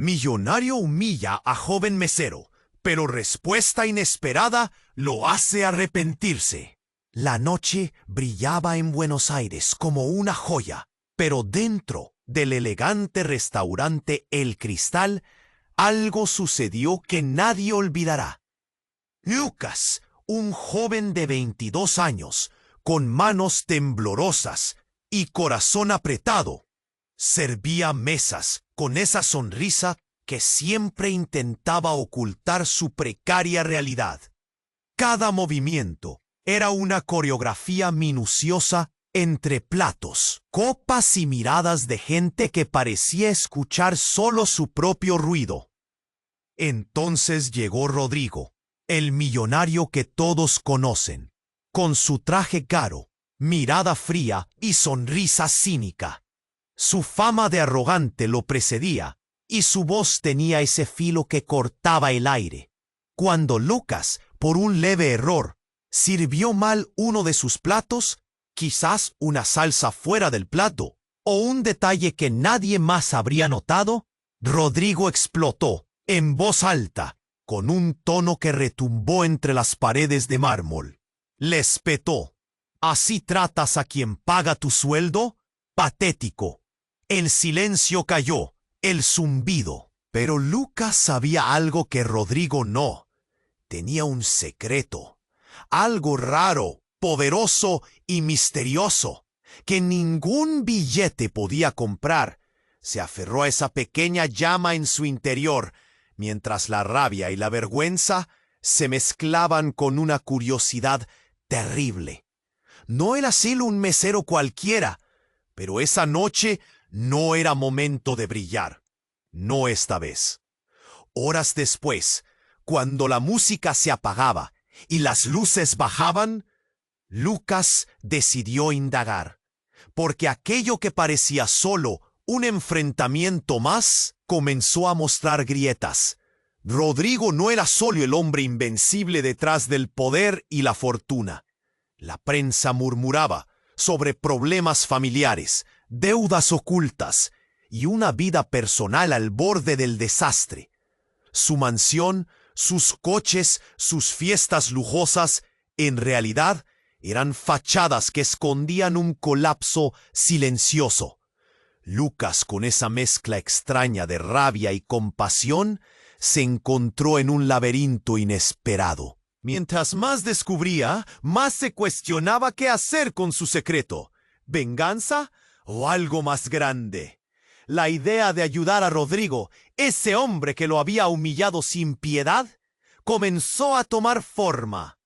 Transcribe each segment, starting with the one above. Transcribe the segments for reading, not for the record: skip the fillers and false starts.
Millonario humilla a joven mesero, pero respuesta inesperada lo hace arrepentirse. La noche brillaba en Buenos Aires como una joya, pero dentro del elegante restaurante El Cristal, algo sucedió que nadie olvidará. Lucas, un joven de 22 años, con manos temblorosas y corazón apretado, servía mesas con esa sonrisa que siempre intentaba ocultar su precaria realidad. Cada movimiento era una coreografía minuciosa entre platos, copas y miradas de gente que parecía escuchar solo su propio ruido. Entonces llegó Rodrigo, el millonario que todos conocen, con su traje caro, mirada fría y sonrisa cínica. Su fama de arrogante lo precedía, y su voz tenía ese filo que cortaba el aire. Cuando Lucas, por un leve error, sirvió mal uno de sus platos, quizás una salsa fuera del plato, o un detalle que nadie más habría notado, Rodrigo explotó, en voz alta, con un tono que retumbó entre las paredes de mármol. Le espetó: ¿así tratas a quien paga tu sueldo? Patético. El silencio cayó, el zumbido. Pero Lucas sabía algo que Rodrigo no. Tenía un secreto, algo raro, poderoso y misterioso, que ningún billete podía comprar. Se aferró a esa pequeña llama en su interior, mientras la rabia y la vergüenza se mezclaban con una curiosidad terrible. No era solo un mesero cualquiera, pero esa noche no era momento de brillar. No esta vez. Horas después, cuando la música se apagaba y las luces bajaban, Lucas decidió indagar, porque aquello que parecía solo un enfrentamiento más comenzó a mostrar grietas. Rodrigo no era solo el hombre invencible detrás del poder y la fortuna. La prensa murmuraba sobre problemas familiares, deudas ocultas y una vida personal al borde del desastre. Su mansión, sus coches, sus fiestas lujosas, en realidad eran fachadas que escondían un colapso silencioso. Lucas, con esa mezcla extraña de rabia y compasión, se encontró en un laberinto inesperado. Mientras más descubría, más se cuestionaba qué hacer con su secreto. ¿Venganza o algo más grande? La idea de ayudar a Rodrigo, ese hombre que lo había humillado sin piedad, comenzó a tomar forma.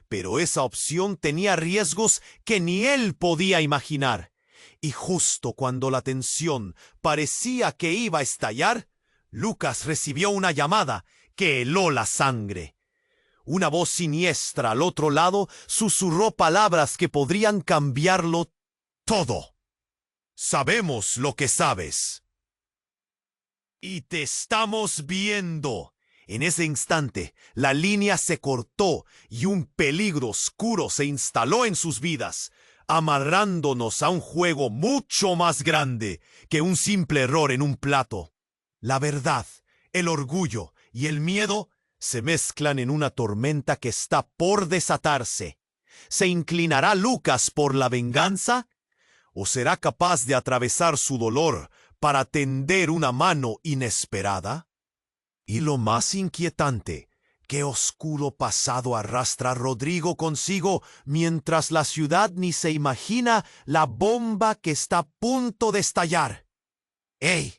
Pero esa opción tenía riesgos que ni él podía imaginar. Y justo cuando la tensión parecía que iba a estallar, Lucas recibió una llamada que heló la sangre. Una voz siniestra al otro lado susurró palabras que podrían cambiarlo todo. Sabemos lo que sabes. Y te estamos viendo. En ese instante, la línea se cortó y un peligro oscuro se instaló en sus vidas, amarrándonos a un juego mucho más grande que un simple error en un plato. La verdad, el orgullo y el miedo se mezclan en una tormenta que está por desatarse. ¿Se inclinará Lucas por la venganza? ¿O será capaz de atravesar su dolor para tender una mano inesperada? Y lo más inquietante, ¿qué oscuro pasado arrastra Rodrigo consigo mientras la ciudad ni se imagina la bomba que está a punto de estallar? ¡Ey!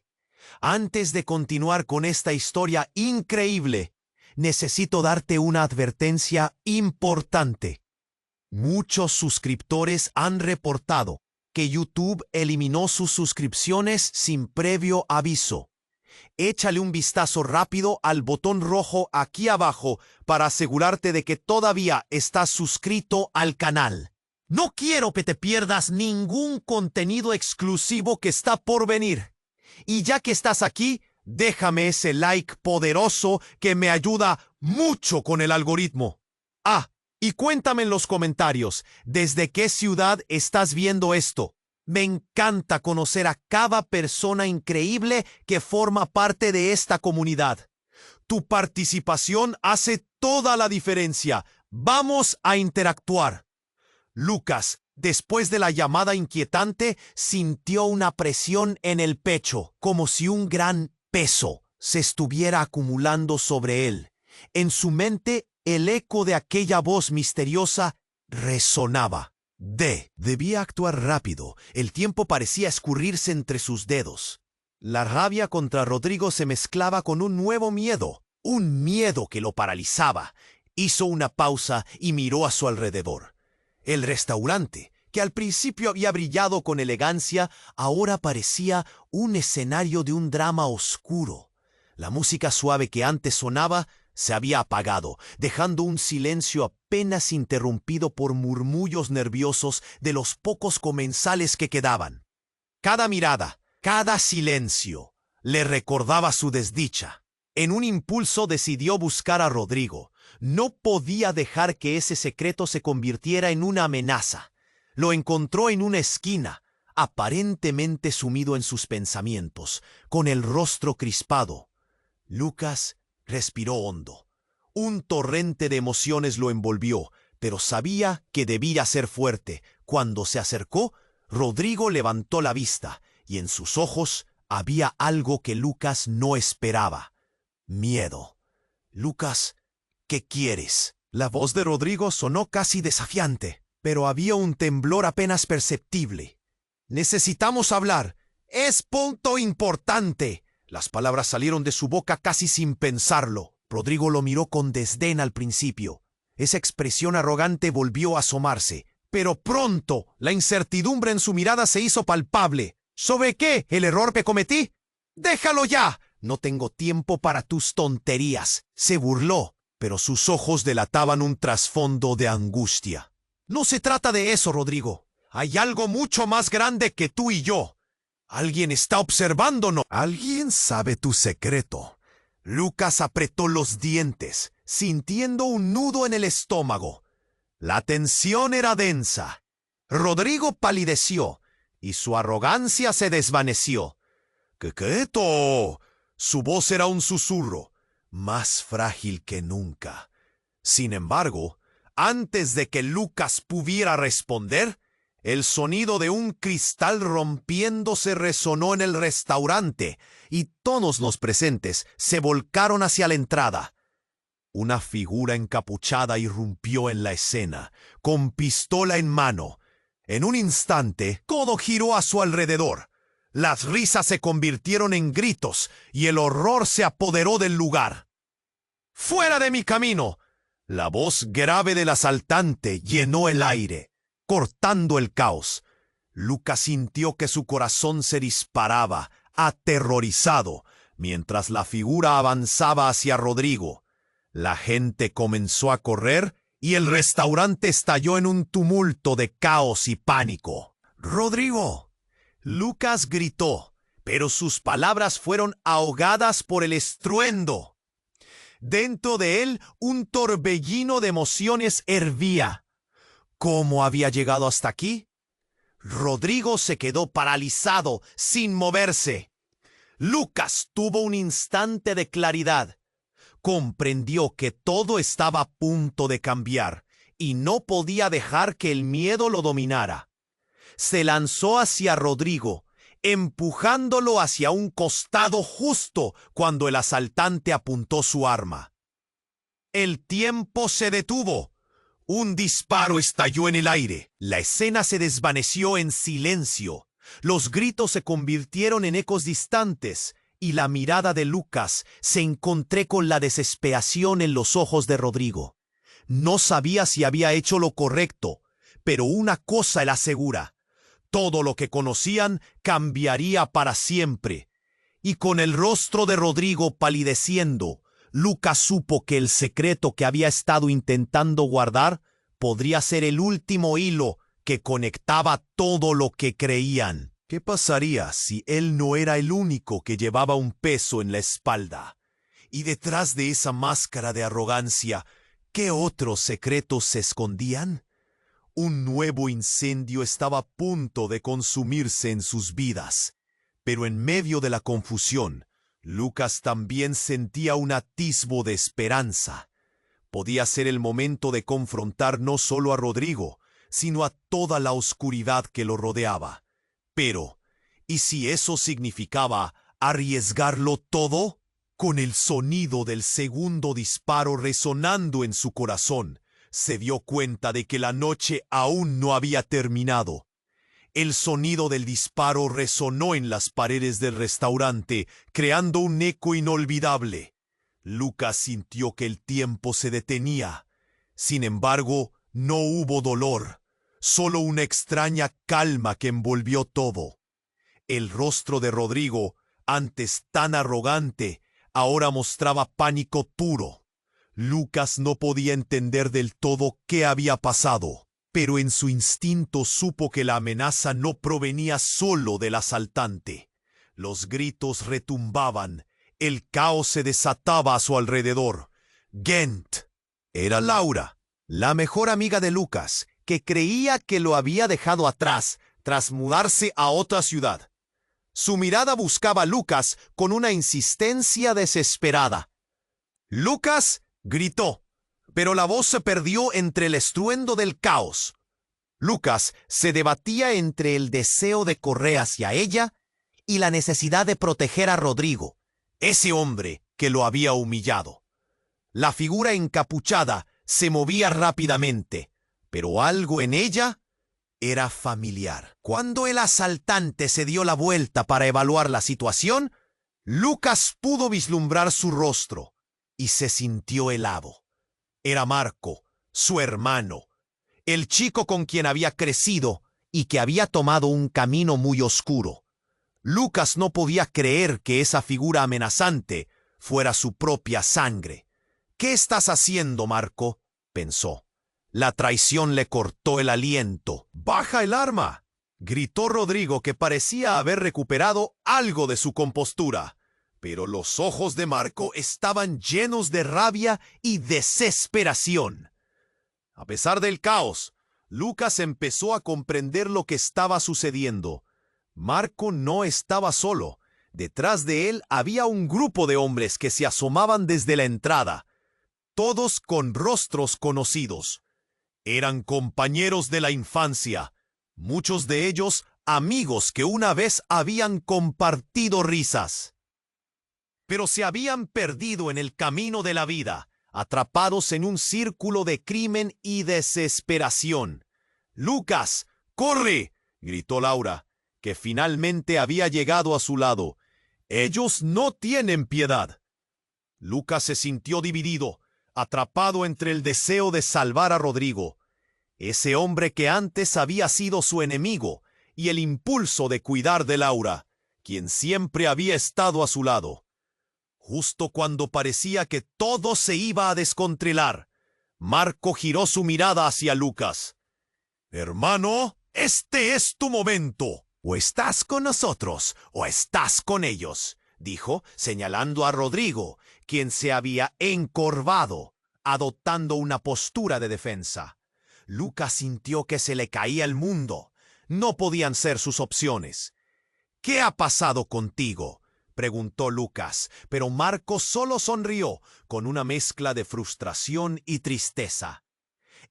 Antes de continuar con esta historia increíble, necesito darte una advertencia importante. Muchos suscriptores han reportado que YouTube eliminó sus suscripciones sin previo aviso. Échale un vistazo rápido al botón rojo aquí abajo para asegurarte de que todavía estás suscrito al canal. No quiero que te pierdas ningún contenido exclusivo que está por venir. Y ya que estás aquí, déjame ese like poderoso que me ayuda mucho con el algoritmo. Y cuéntame en los comentarios, ¿desde qué ciudad estás viendo esto? Me encanta conocer a cada persona increíble que forma parte de esta comunidad. Tu participación hace toda la diferencia. Vamos a interactuar. Lucas, después de la llamada inquietante, sintió una presión en el pecho, como si un gran peso se estuviera acumulando sobre él. En su mente, el eco de aquella voz misteriosa resonaba. Debía actuar rápido. El tiempo parecía escurrirse entre sus dedos. La rabia contra Rodrigo se mezclaba con un nuevo miedo, un miedo que lo paralizaba. Hizo una pausa y miró a su alrededor. El restaurante, que al principio había brillado con elegancia, ahora parecía un escenario de un drama oscuro. La música suave que antes sonaba se había apagado, dejando un silencio apenas interrumpido por murmullos nerviosos de los pocos comensales que quedaban. Cada mirada, cada silencio, le recordaba su desdicha. En un impulso decidió buscar a Rodrigo. No podía dejar que ese secreto se convirtiera en una amenaza. Lo encontró en una esquina, aparentemente sumido en sus pensamientos, con el rostro crispado. Lucas respiró hondo. Un torrente de emociones lo envolvió, pero sabía que debía ser fuerte. Cuando se acercó, Rodrigo levantó la vista, y en sus ojos había algo que Lucas no esperaba. Miedo. Lucas, ¿qué quieres? La voz de Rodrigo sonó casi desafiante, pero había un temblor apenas perceptible. Necesitamos hablar. Es punto importante. Las palabras salieron de su boca casi sin pensarlo. Rodrigo lo miró con desdén al principio. Esa expresión arrogante volvió a asomarse, pero pronto la incertidumbre en su mirada se hizo palpable. ¿Sobre qué? ¿El error que cometí? ¡Déjalo ya! No tengo tiempo para tus tonterías. Se burló, pero sus ojos delataban un trasfondo de angustia. No se trata de eso, Rodrigo. Hay algo mucho más grande que tú y yo. Alguien está observándonos. Alguien sabe tu secreto. Lucas apretó los dientes, sintiendo un nudo en el estómago. La tensión era densa. Rodrigo palideció y su arrogancia se desvaneció. ¡Quieto! Su voz era un susurro, más frágil que nunca. Sin embargo, antes de que Lucas pudiera responder, el sonido de un cristal rompiéndose resonó en el restaurante y todos los presentes se volcaron hacia la entrada. Una figura encapuchada irrumpió en la escena, con pistola en mano. En un instante, todo giró a su alrededor. Las risas se convirtieron en gritos y el horror se apoderó del lugar. ¡Fuera de mi camino! La voz grave del asaltante llenó el aire, cortando el caos. Lucas sintió que su corazón se disparaba, aterrorizado, mientras la figura avanzaba hacia Rodrigo. La gente comenzó a correr y el restaurante estalló en un tumulto de caos y pánico. ¡Rodrigo! Lucas gritó, pero sus palabras fueron ahogadas por el estruendo. Dentro de él, un torbellino de emociones hervía. ¿Cómo había llegado hasta aquí? Rodrigo se quedó paralizado, sin moverse. Lucas tuvo un instante de claridad. Comprendió que todo estaba a punto de cambiar y no podía dejar que el miedo lo dominara. Se lanzó hacia Rodrigo, empujándolo hacia un costado justo cuando el asaltante apuntó su arma. El tiempo se detuvo. Un disparo estalló en el aire. La escena se desvaneció en silencio. Los gritos se convirtieron en ecos distantes y la mirada de Lucas se encontró con la desesperación en los ojos de Rodrigo. No sabía si había hecho lo correcto, pero una cosa él asegura: todo lo que conocían cambiaría para siempre. Y con el rostro de Rodrigo palideciendo, Lucas supo que el secreto que había estado intentando guardar podría ser el último hilo que conectaba todo lo que creían. ¿Qué pasaría si él no era el único que llevaba un peso en la espalda? Y detrás de esa máscara de arrogancia, ¿qué otros secretos se escondían? Un nuevo incendio estaba a punto de consumirse en sus vidas. Pero en medio de la confusión, Lucas también sentía un atisbo de esperanza. Podía ser el momento de confrontar no solo a Rodrigo, sino a toda la oscuridad que lo rodeaba. Pero, ¿y si eso significaba arriesgarlo todo? Con el sonido del segundo disparo resonando en su corazón, se dio cuenta de que la noche aún no había terminado. El sonido del disparo resonó en las paredes del restaurante, creando un eco inolvidable. Lucas sintió que el tiempo se detenía. Sin embargo, no hubo dolor, solo una extraña calma que envolvió todo. El rostro de Rodrigo, antes tan arrogante, ahora mostraba pánico puro. Lucas no podía entender del todo qué había pasado, pero en su instinto supo que la amenaza no provenía solo del asaltante. Los gritos retumbaban, el caos se desataba a su alrededor. Gent. Era Laura, la mejor amiga de Lucas, que creía que lo había dejado atrás tras mudarse a otra ciudad. Su mirada buscaba a Lucas con una insistencia desesperada. «¡Lucas!», gritó, pero la voz se perdió entre el estruendo del caos. Lucas se debatía entre el deseo de correr hacia ella y la necesidad de proteger a Rodrigo, ese hombre que lo había humillado. La figura encapuchada se movía rápidamente, pero algo en ella era familiar. Cuando el asaltante se dio la vuelta para evaluar la situación, Lucas pudo vislumbrar su rostro y se sintió helado. Era Marco, su hermano, el chico con quien había crecido y que había tomado un camino muy oscuro. Lucas no podía creer que esa figura amenazante fuera su propia sangre. «¿Qué estás haciendo, Marco?», pensó. La traición le cortó el aliento. «¡Baja el arma!», gritó Rodrigo, que parecía haber recuperado algo de su compostura. Pero los ojos de Marco estaban llenos de rabia y desesperación. A pesar del caos, Lucas empezó a comprender lo que estaba sucediendo. Marco no estaba solo. Detrás de él había un grupo de hombres que se asomaban desde la entrada, todos con rostros conocidos. Eran compañeros de la infancia, muchos de ellos amigos que una vez habían compartido risas. Pero se habían perdido en el camino de la vida, atrapados en un círculo de crimen y desesperación. «¡Lucas, corre!», gritó Laura, que finalmente había llegado a su lado. «Ellos no tienen piedad». Lucas se sintió dividido, atrapado entre el deseo de salvar a Rodrigo, ese hombre que antes había sido su enemigo, y el impulso de cuidar de Laura, quien siempre había estado a su lado. Justo cuando parecía que todo se iba a descontrolar, Marco giró su mirada hacia Lucas. «Hermano, este es tu momento. O estás con nosotros o estás con ellos», dijo, señalando a Rodrigo, quien se había encorvado, adoptando una postura de defensa. Lucas sintió que se le caía el mundo. No podían ser sus opciones. «¿Qué ha pasado contigo?», preguntó Lucas, pero Marco solo sonrió con una mezcla de frustración y tristeza.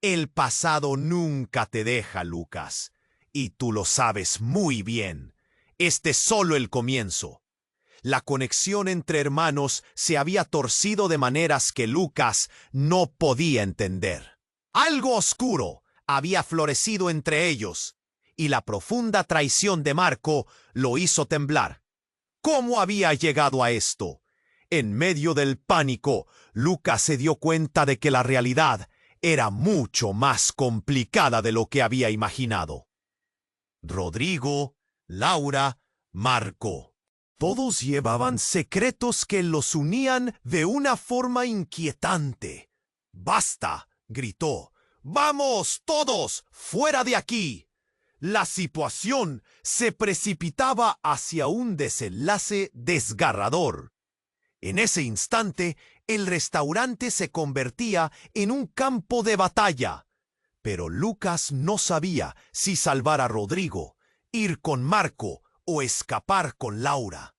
«El pasado nunca te deja, Lucas, y tú lo sabes muy bien. Este es solo el comienzo». La conexión entre hermanos se había torcido de maneras que Lucas no podía entender. Algo oscuro había florecido entre ellos, y la profunda traición de Marco lo hizo temblar. ¿Cómo había llegado a esto? En medio del pánico, Lucas se dio cuenta de que la realidad era mucho más complicada de lo que había imaginado. Rodrigo, Laura, Marco. Todos llevaban secretos que los unían de una forma inquietante. «¡Basta!», gritó. «¡Vamos todos fuera de aquí!». La situación se precipitaba hacia un desenlace desgarrador. En ese instante, el restaurante se convertía en un campo de batalla. Pero Lucas no sabía si salvar a Rodrigo, ir con Marco o escapar con Laura.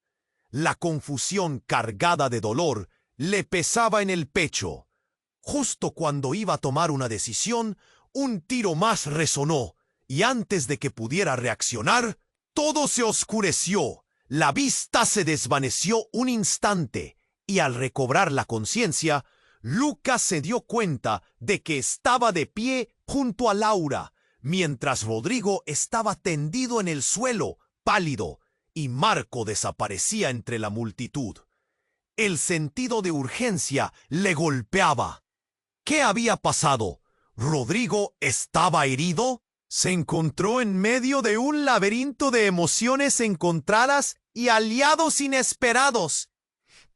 La confusión cargada de dolor le pesaba en el pecho. Justo cuando iba a tomar una decisión, un tiro más resonó, y antes de que pudiera reaccionar, todo se oscureció. La vista se desvaneció un instante, y al recobrar la conciencia, Lucas se dio cuenta de que estaba de pie junto a Laura, mientras Rodrigo estaba tendido en el suelo, pálido, y Marco desaparecía entre la multitud. El sentido de urgencia le golpeaba. ¿Qué había pasado? ¿Rodrigo estaba herido? Se encontró en medio de un laberinto de emociones encontradas y aliados inesperados.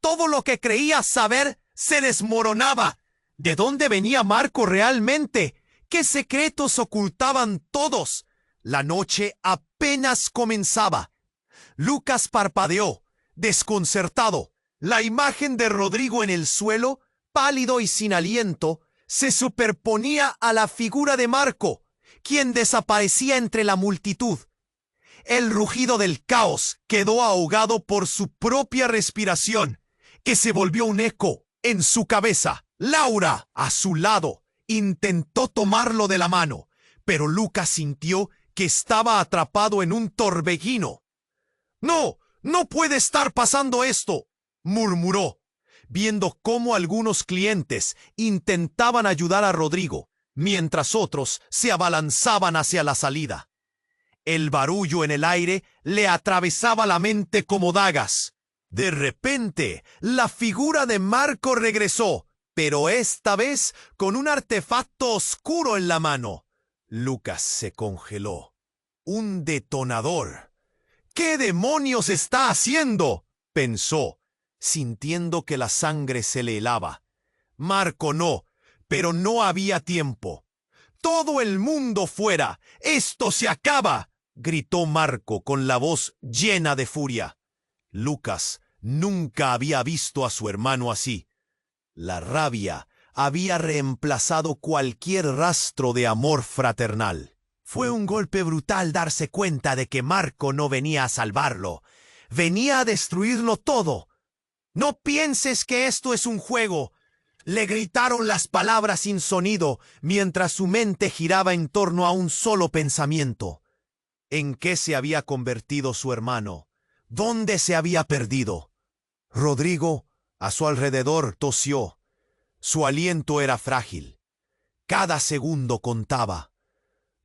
Todo lo que creía saber se desmoronaba. ¿De dónde venía Marco realmente? ¿Qué secretos ocultaban todos? La noche apenas comenzaba. Lucas parpadeó, desconcertado. La imagen de Rodrigo en el suelo, pálido y sin aliento, se superponía a la figura de Marco, quien desaparecía entre la multitud. El rugido del caos quedó ahogado por su propia respiración, que se volvió un eco en su cabeza. Laura, a su lado, intentó tomarlo de la mano, pero Lucas sintió que estaba atrapado en un torbellino. «No, no puede estar pasando esto», murmuró, viendo cómo algunos clientes intentaban ayudar a Rodrigo, mientras otros se abalanzaban hacia la salida. El barullo en el aire le atravesaba la mente como dagas. De repente, la figura de Marco regresó, pero esta vez con un artefacto oscuro en la mano. Lucas se congeló. «Un detonador». «¿Qué demonios está haciendo?», pensó, sintiendo que la sangre se le helaba. Marco no, pero no había tiempo. «¡Todo el mundo fuera! ¡Esto se acaba!», gritó Marco con la voz llena de furia. Lucas nunca había visto a su hermano así. La rabia había reemplazado cualquier rastro de amor fraternal. Fue un golpe brutal darse cuenta de que Marco no venía a salvarlo. Venía a destruirlo todo. «No pienses que esto es un juego», le gritaron las palabras sin sonido mientras su mente giraba en torno a un solo pensamiento. ¿En qué se había convertido su hermano? ¿Dónde se había perdido? Rodrigo, a su alrededor, tosió. Su aliento era frágil. Cada segundo contaba.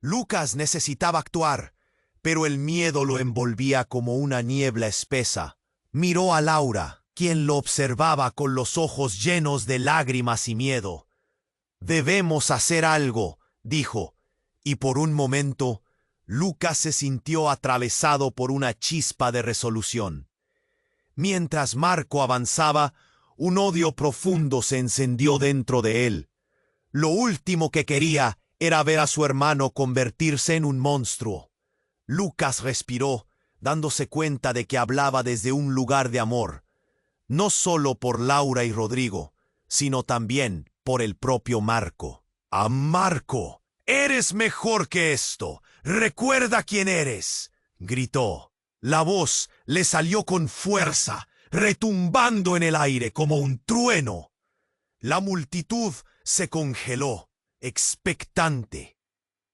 Lucas necesitaba actuar, pero el miedo lo envolvía como una niebla espesa. Miró a Laura, quien lo observaba con los ojos llenos de lágrimas y miedo. «Debemos hacer algo», dijo, y por un momento Lucas se sintió atravesado por una chispa de resolución. Mientras Marco avanzaba, un odio profundo se encendió dentro de él. Lo último que quería era ver a su hermano convertirse en un monstruo. Lucas respiró, dándose cuenta de que hablaba desde un lugar de amor, no solo por Laura y Rodrigo, sino también por el propio Marco. «¡A Marco! ¡Eres mejor que esto! ¡Recuerda quién eres!», gritó. La voz le salió con fuerza, retumbando en el aire como un trueno. La multitud se congeló, expectante.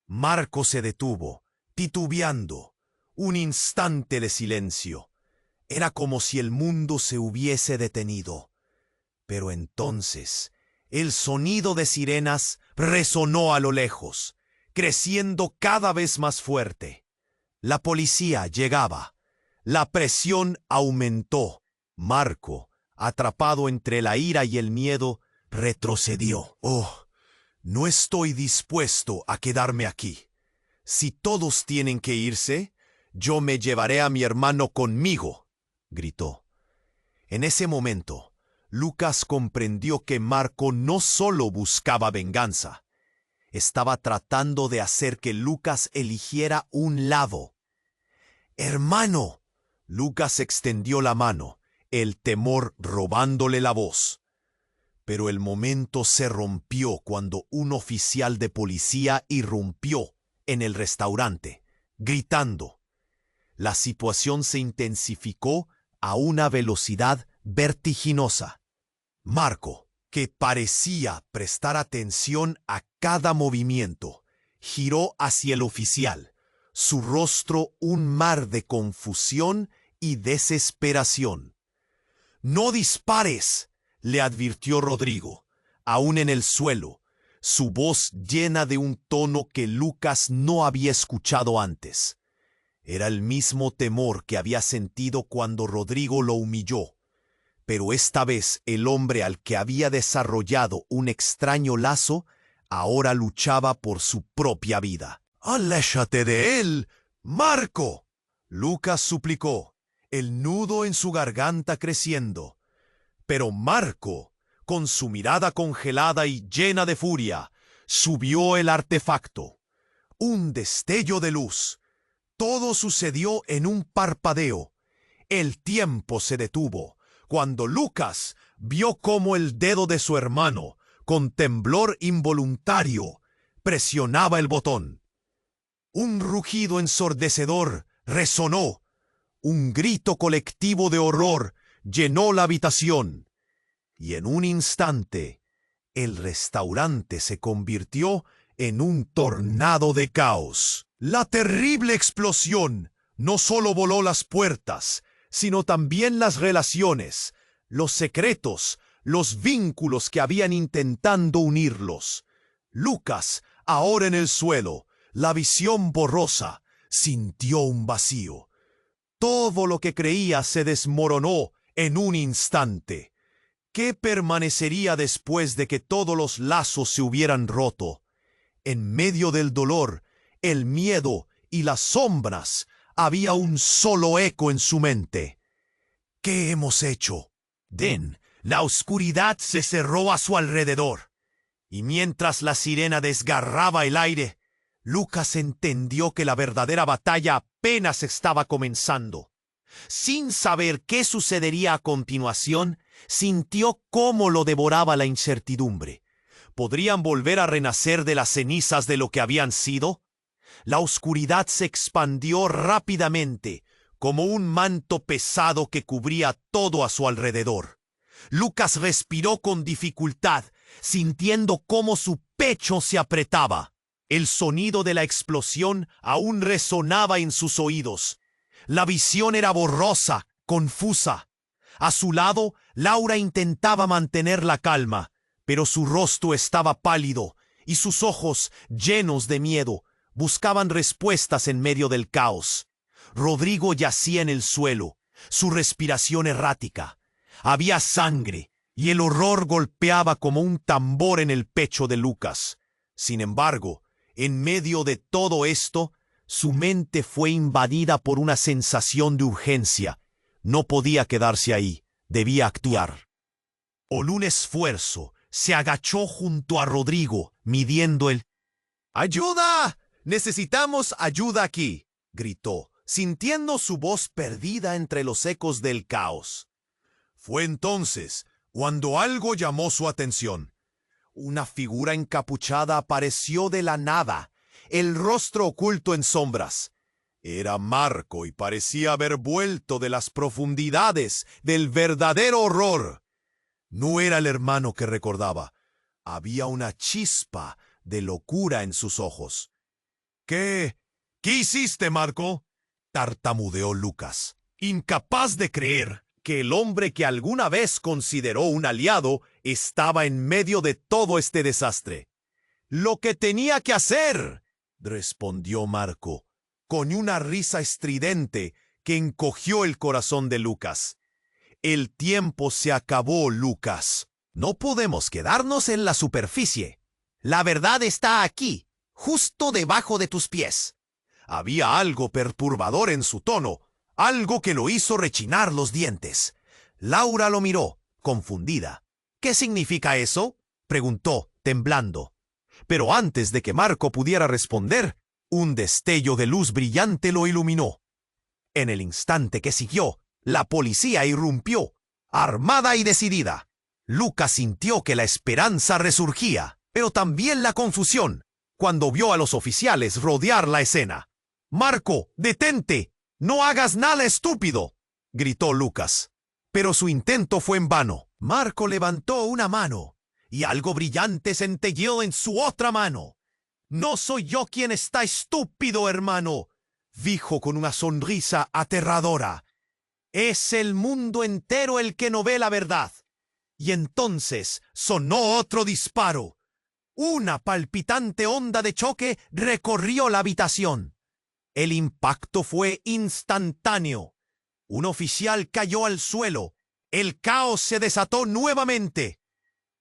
Marco se detuvo, titubeando. Un instante de silencio. Era como si el mundo se hubiese detenido. Pero entonces, el sonido de sirenas resonó a lo lejos, creciendo cada vez más fuerte. La policía llegaba. La presión aumentó. Marco, atrapado entre la ira y el miedo, retrocedió. «Oh, no estoy dispuesto a quedarme aquí. Si todos tienen que irse, yo me llevaré a mi hermano conmigo», gritó. En ese momento, Lucas comprendió que Marco no solo buscaba venganza, estaba tratando de hacer que Lucas eligiera un lado. «¡Hermano!», Lucas extendió la mano, el temor robándole la voz. Pero el momento se rompió cuando un oficial de policía irrumpió en el restaurante, gritando. La situación se intensificó a una velocidad vertiginosa. Marco, que parecía prestar atención a cada movimiento, giró hacia el oficial, su rostro un mar de confusión y desesperación. «No dispares», le advirtió Rodrigo, aún en el suelo, su voz llena de un tono que Lucas no había escuchado antes. Era el mismo temor que había sentido cuando Rodrigo lo humilló, pero esta vez el hombre al que había desarrollado un extraño lazo ahora luchaba por su propia vida. «¡Aléjate de él, Marco!», Lucas suplicó, el nudo en su garganta creciendo. Pero Marco, con su mirada congelada y llena de furia, subió el artefacto. Un destello de luz. Todo sucedió en un parpadeo. El tiempo se detuvo cuando Lucas vio cómo el dedo de su hermano, con temblor involuntario, presionaba el botón. Un rugido ensordecedor resonó. Un grito colectivo de horror llenó la habitación. Y en un instante, el restaurante se convirtió en un tornado de caos. La terrible explosión no solo voló las puertas, sino también las relaciones, los secretos, los vínculos que habían intentando unirlos. Lucas, ahora en el suelo, la visión borrosa, sintió un vacío. Todo lo que creía se desmoronó en un instante. ¿Qué permanecería después de que todos los lazos se hubieran roto? En medio del dolor, el miedo y las sombras, había un solo eco en su mente. ¿Qué hemos hecho? La oscuridad se cerró a su alrededor. Y mientras la sirena desgarraba el aire, Lucas entendió que la verdadera batalla apenas estaba comenzando. Sin saber qué sucedería a continuación, sintió cómo lo devoraba la incertidumbre. ¿Podrían volver a renacer de las cenizas de lo que habían sido? La oscuridad se expandió rápidamente, como un manto pesado que cubría todo a su alrededor. Lucas respiró con dificultad, sintiendo cómo su pecho se apretaba. El sonido de la explosión aún resonaba en sus oídos. La visión era borrosa, confusa. A su lado, Laura intentaba mantener la calma, pero su rostro estaba pálido y sus ojos, llenos de miedo, buscaban respuestas en medio del caos. Rodrigo yacía en el suelo, su respiración errática. Había sangre y el horror golpeaba como un tambor en el pecho de Lucas. Sin embargo, en medio de todo esto, su mente fue invadida por una sensación de urgencia. No podía quedarse ahí, debía actuar. Con un esfuerzo, se agachó junto a Rodrigo, midiendo el... «¡Ayuda! ¡Necesitamos ayuda aquí!», gritó, sintiendo su voz perdida entre los ecos del caos. Fue entonces cuando algo llamó su atención. Una figura encapuchada apareció de la nada, el rostro oculto en sombras. Era Marco y parecía haber vuelto de las profundidades del verdadero horror. No era el hermano que recordaba. Había una chispa de locura en sus ojos. ¿Qué hiciste, Marco?», tartamudeó Lucas, incapaz de creer que el hombre que alguna vez consideró un aliado estaba en medio de todo este desastre. «Lo que tenía que hacer», respondió Marco, con una risa estridente que encogió el corazón de Lucas. «El tiempo se acabó, Lucas. No podemos quedarnos en la superficie. La verdad está aquí, justo debajo de tus pies». Había algo perturbador en su tono, algo que lo hizo rechinar los dientes. Laura lo miró, confundida. «¿Qué significa eso?», preguntó, temblando. Pero antes de que Marco pudiera responder, un destello de luz brillante lo iluminó. En el instante que siguió, la policía irrumpió, armada y decidida. Lucas sintió que la esperanza resurgía, pero también la confusión, cuando vio a los oficiales rodear la escena. «Marco, detente, no hagas nada estúpido», gritó Lucas. Pero su intento fue en vano. Marco levantó una mano, y algo brillante centelleó en su otra mano. «No soy yo quien está estúpido, hermano», dijo con una sonrisa aterradora. «Es el mundo entero el que no ve la verdad». Y entonces sonó otro disparo. Una palpitante onda de choque recorrió la habitación. El impacto fue instantáneo. Un oficial cayó al suelo. El caos se desató nuevamente.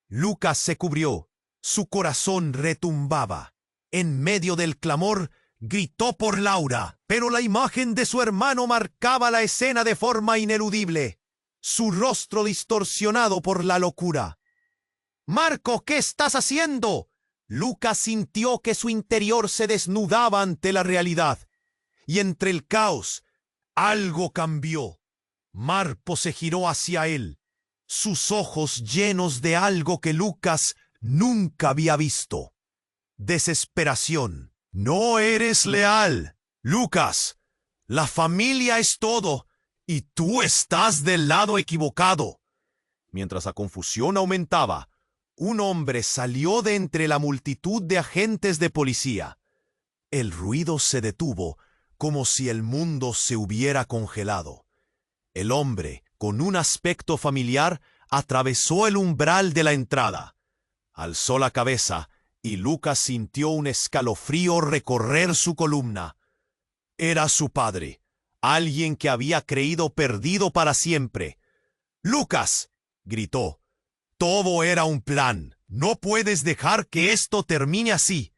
Lucas se cubrió. Su corazón retumbaba. En medio del clamor, gritó por Laura, pero la imagen de su hermano marcaba la escena de forma ineludible, su rostro distorsionado por la locura. «Marco, ¿qué estás haciendo?» Lucas sintió que su interior se desnudaba ante la realidad, y entre el caos, algo cambió. Marco se giró hacia él, sus ojos llenos de algo que Lucas nunca había visto. Desesperación. «No eres leal, Lucas. La familia es todo, y tú estás del lado equivocado». Mientras la confusión aumentaba, un hombre salió de entre la multitud de agentes de policía. El ruido se detuvo, como si el mundo se hubiera congelado. El hombre, con un aspecto familiar, atravesó el umbral de la entrada. Alzó la cabeza, y Lucas sintió un escalofrío recorrer su columna. Era su padre, alguien que había creído perdido para siempre. «Lucas», gritó, «todo era un plan. No puedes dejar que esto termine así».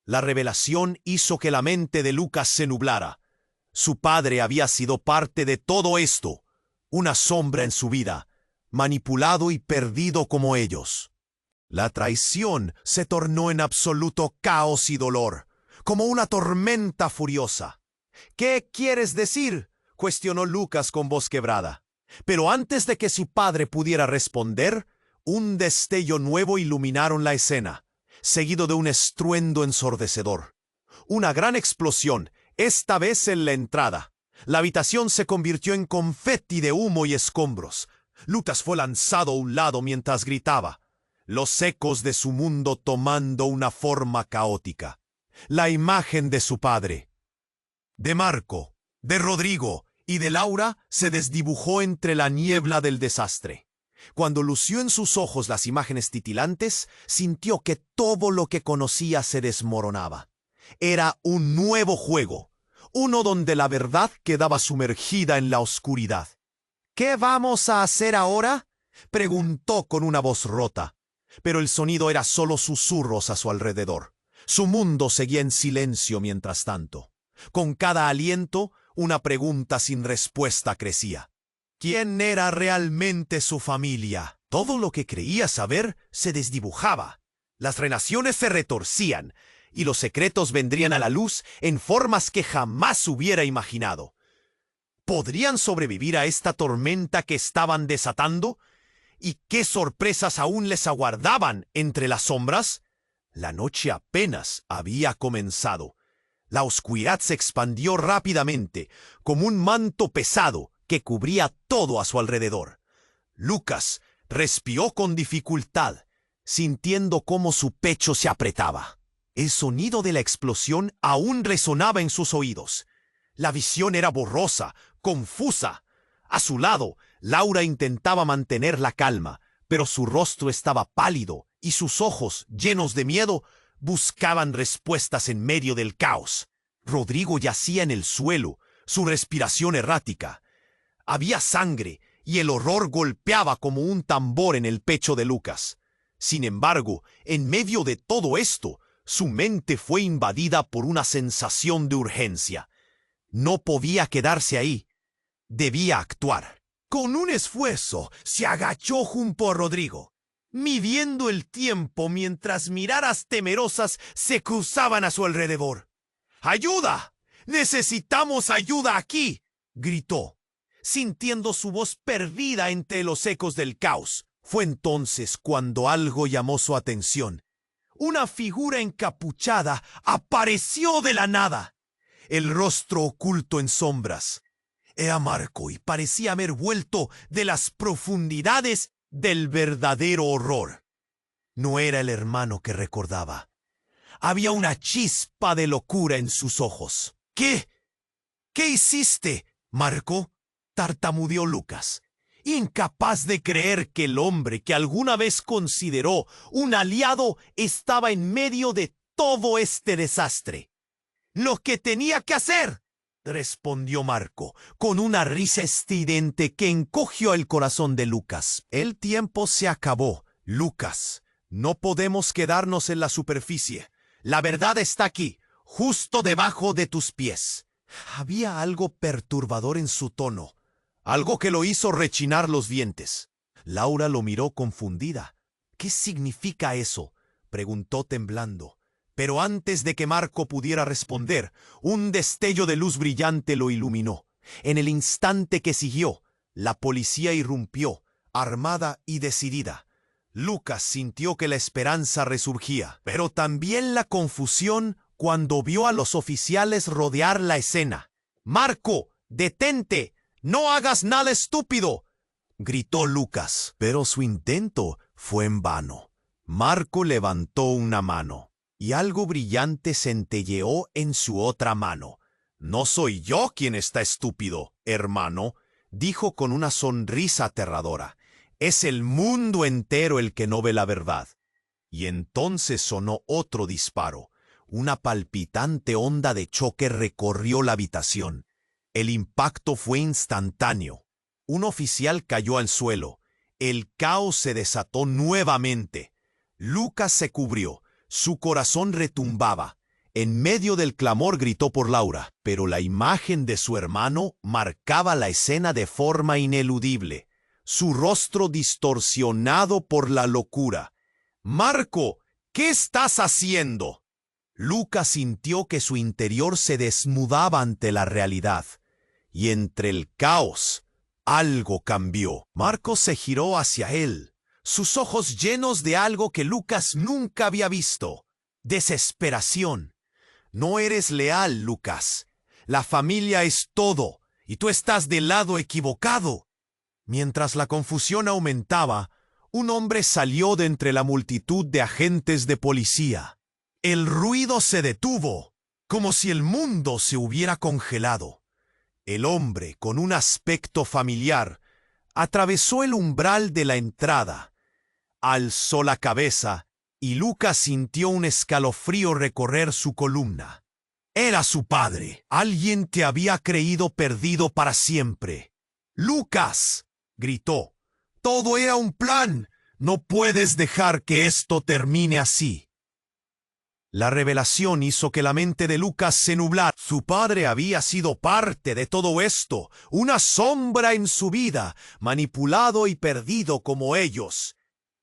La revelación hizo que la mente de Lucas se nublara. Su padre había sido parte de todo esto, una sombra en su vida, manipulado y perdido como ellos. La traición se tornó en absoluto caos y dolor, como una tormenta furiosa. «¿Qué quieres decir?», cuestionó Lucas con voz quebrada. Pero antes de que su padre pudiera responder, un destello nuevo iluminaron la escena, seguido de un estruendo ensordecedor. Una gran explosión, esta vez en la entrada. La habitación se convirtió en confeti de humo y escombros. Lucas fue lanzado a un lado mientras gritaba, los ecos de su mundo tomando una forma caótica. La imagen de su padre, de Marco, de Rodrigo y de Laura se desdibujó entre la niebla del desastre. Cuando lució en sus ojos las imágenes titilantes, sintió que todo lo que conocía se desmoronaba. Era un nuevo juego, uno donde la verdad quedaba sumergida en la oscuridad. «¿Qué vamos a hacer ahora?», preguntó con una voz rota. Pero el sonido era solo susurros a su alrededor. Su mundo seguía en silencio mientras tanto. Con cada aliento, una pregunta sin respuesta crecía. ¿Quién era realmente su familia? Todo lo que creía saber se desdibujaba. Las relaciones se retorcían, y los secretos vendrían a la luz en formas que jamás hubiera imaginado. ¿Podrían sobrevivir a esta tormenta que estaban desatando? ¿Y qué sorpresas aún les aguardaban entre las sombras? La noche apenas había comenzado. La oscuridad se expandió rápidamente, como un manto pesado que cubría todo a su alrededor. Lucas respiró con dificultad, sintiendo cómo su pecho se apretaba. El sonido de la explosión aún resonaba en sus oídos. La visión era borrosa, confusa. A su lado, Laura intentaba mantener la calma, pero su rostro estaba pálido y sus ojos, llenos de miedo, buscaban respuestas en medio del caos. Rodrigo yacía en el suelo, su respiración errática. Había sangre y el horror golpeaba como un tambor en el pecho de Lucas. Sin embargo, en medio de todo esto, su mente fue invadida por una sensación de urgencia. No podía quedarse ahí. Debía actuar. Con un esfuerzo, se agachó junto a Rodrigo, midiendo el tiempo mientras miradas temerosas se cruzaban a su alrededor. «¡Ayuda! ¡Necesitamos ayuda aquí!», gritó, sintiendo su voz perdida entre los ecos del caos. Fue entonces cuando algo llamó su atención. Una figura encapuchada apareció de la nada, el rostro oculto en sombras. Era Marco y parecía haber vuelto de las profundidades del verdadero horror. No era el hermano que recordaba. Había una chispa de locura en sus ojos. ¿Qué? ¿Qué hiciste, Marco?, tartamudeó Lucas, incapaz de creer que el hombre que alguna vez consideró un aliado estaba en medio de todo este desastre. «Lo que tenía que hacer», respondió Marco, con una risa estridente que encogió el corazón de Lucas. «El tiempo se acabó, Lucas. No podemos quedarnos en la superficie. La verdad está aquí, justo debajo de tus pies». Había algo perturbador en su tono, algo que lo hizo rechinar los dientes. Laura lo miró confundida. «¿Qué significa eso?», preguntó temblando. Pero antes de que Marco pudiera responder, un destello de luz brillante lo iluminó. En el instante que siguió, la policía irrumpió, armada y decidida. Lucas sintió que la esperanza resurgía, pero también la confusión cuando vio a los oficiales rodear la escena. «Marco, detente, no hagas nada estúpido», gritó Lucas, pero su intento fue en vano. Marco levantó una mano y algo brillante centelleó en su otra mano. «No soy yo quien está estúpido, hermano», dijo con una sonrisa aterradora. «Es el mundo entero el que no ve la verdad». Y entonces sonó otro disparo. Una palpitante onda de choque recorrió la habitación. El impacto fue instantáneo. Un oficial cayó al suelo. El caos se desató nuevamente. Lucas se cubrió. Su corazón retumbaba. En medio del clamor gritó por Laura, pero la imagen de su hermano marcaba la escena de forma ineludible. Su rostro distorsionado por la locura. «Marco, ¿qué estás haciendo?». Lucas sintió que su interior se desnudaba ante la realidad, y entre el caos, algo cambió. Marco se giró hacia él, sus ojos llenos de algo que Lucas nunca había visto: desesperación. «No eres leal, Lucas. La familia es todo, y tú estás del lado equivocado». Mientras la confusión aumentaba, un hombre salió de entre la multitud de agentes de policía. El ruido se detuvo, como si el mundo se hubiera congelado. El hombre, con un aspecto familiar, atravesó el umbral de la entrada. Alzó la cabeza y Lucas sintió un escalofrío recorrer su columna. Era su padre, alguien que había creído perdido para siempre. «¡Lucas!», gritó. «Todo era un plan. No puedes dejar que esto termine así». La revelación hizo que la mente de Lucas se nublara. Su padre había sido parte de todo esto, una sombra en su vida, manipulado y perdido como ellos.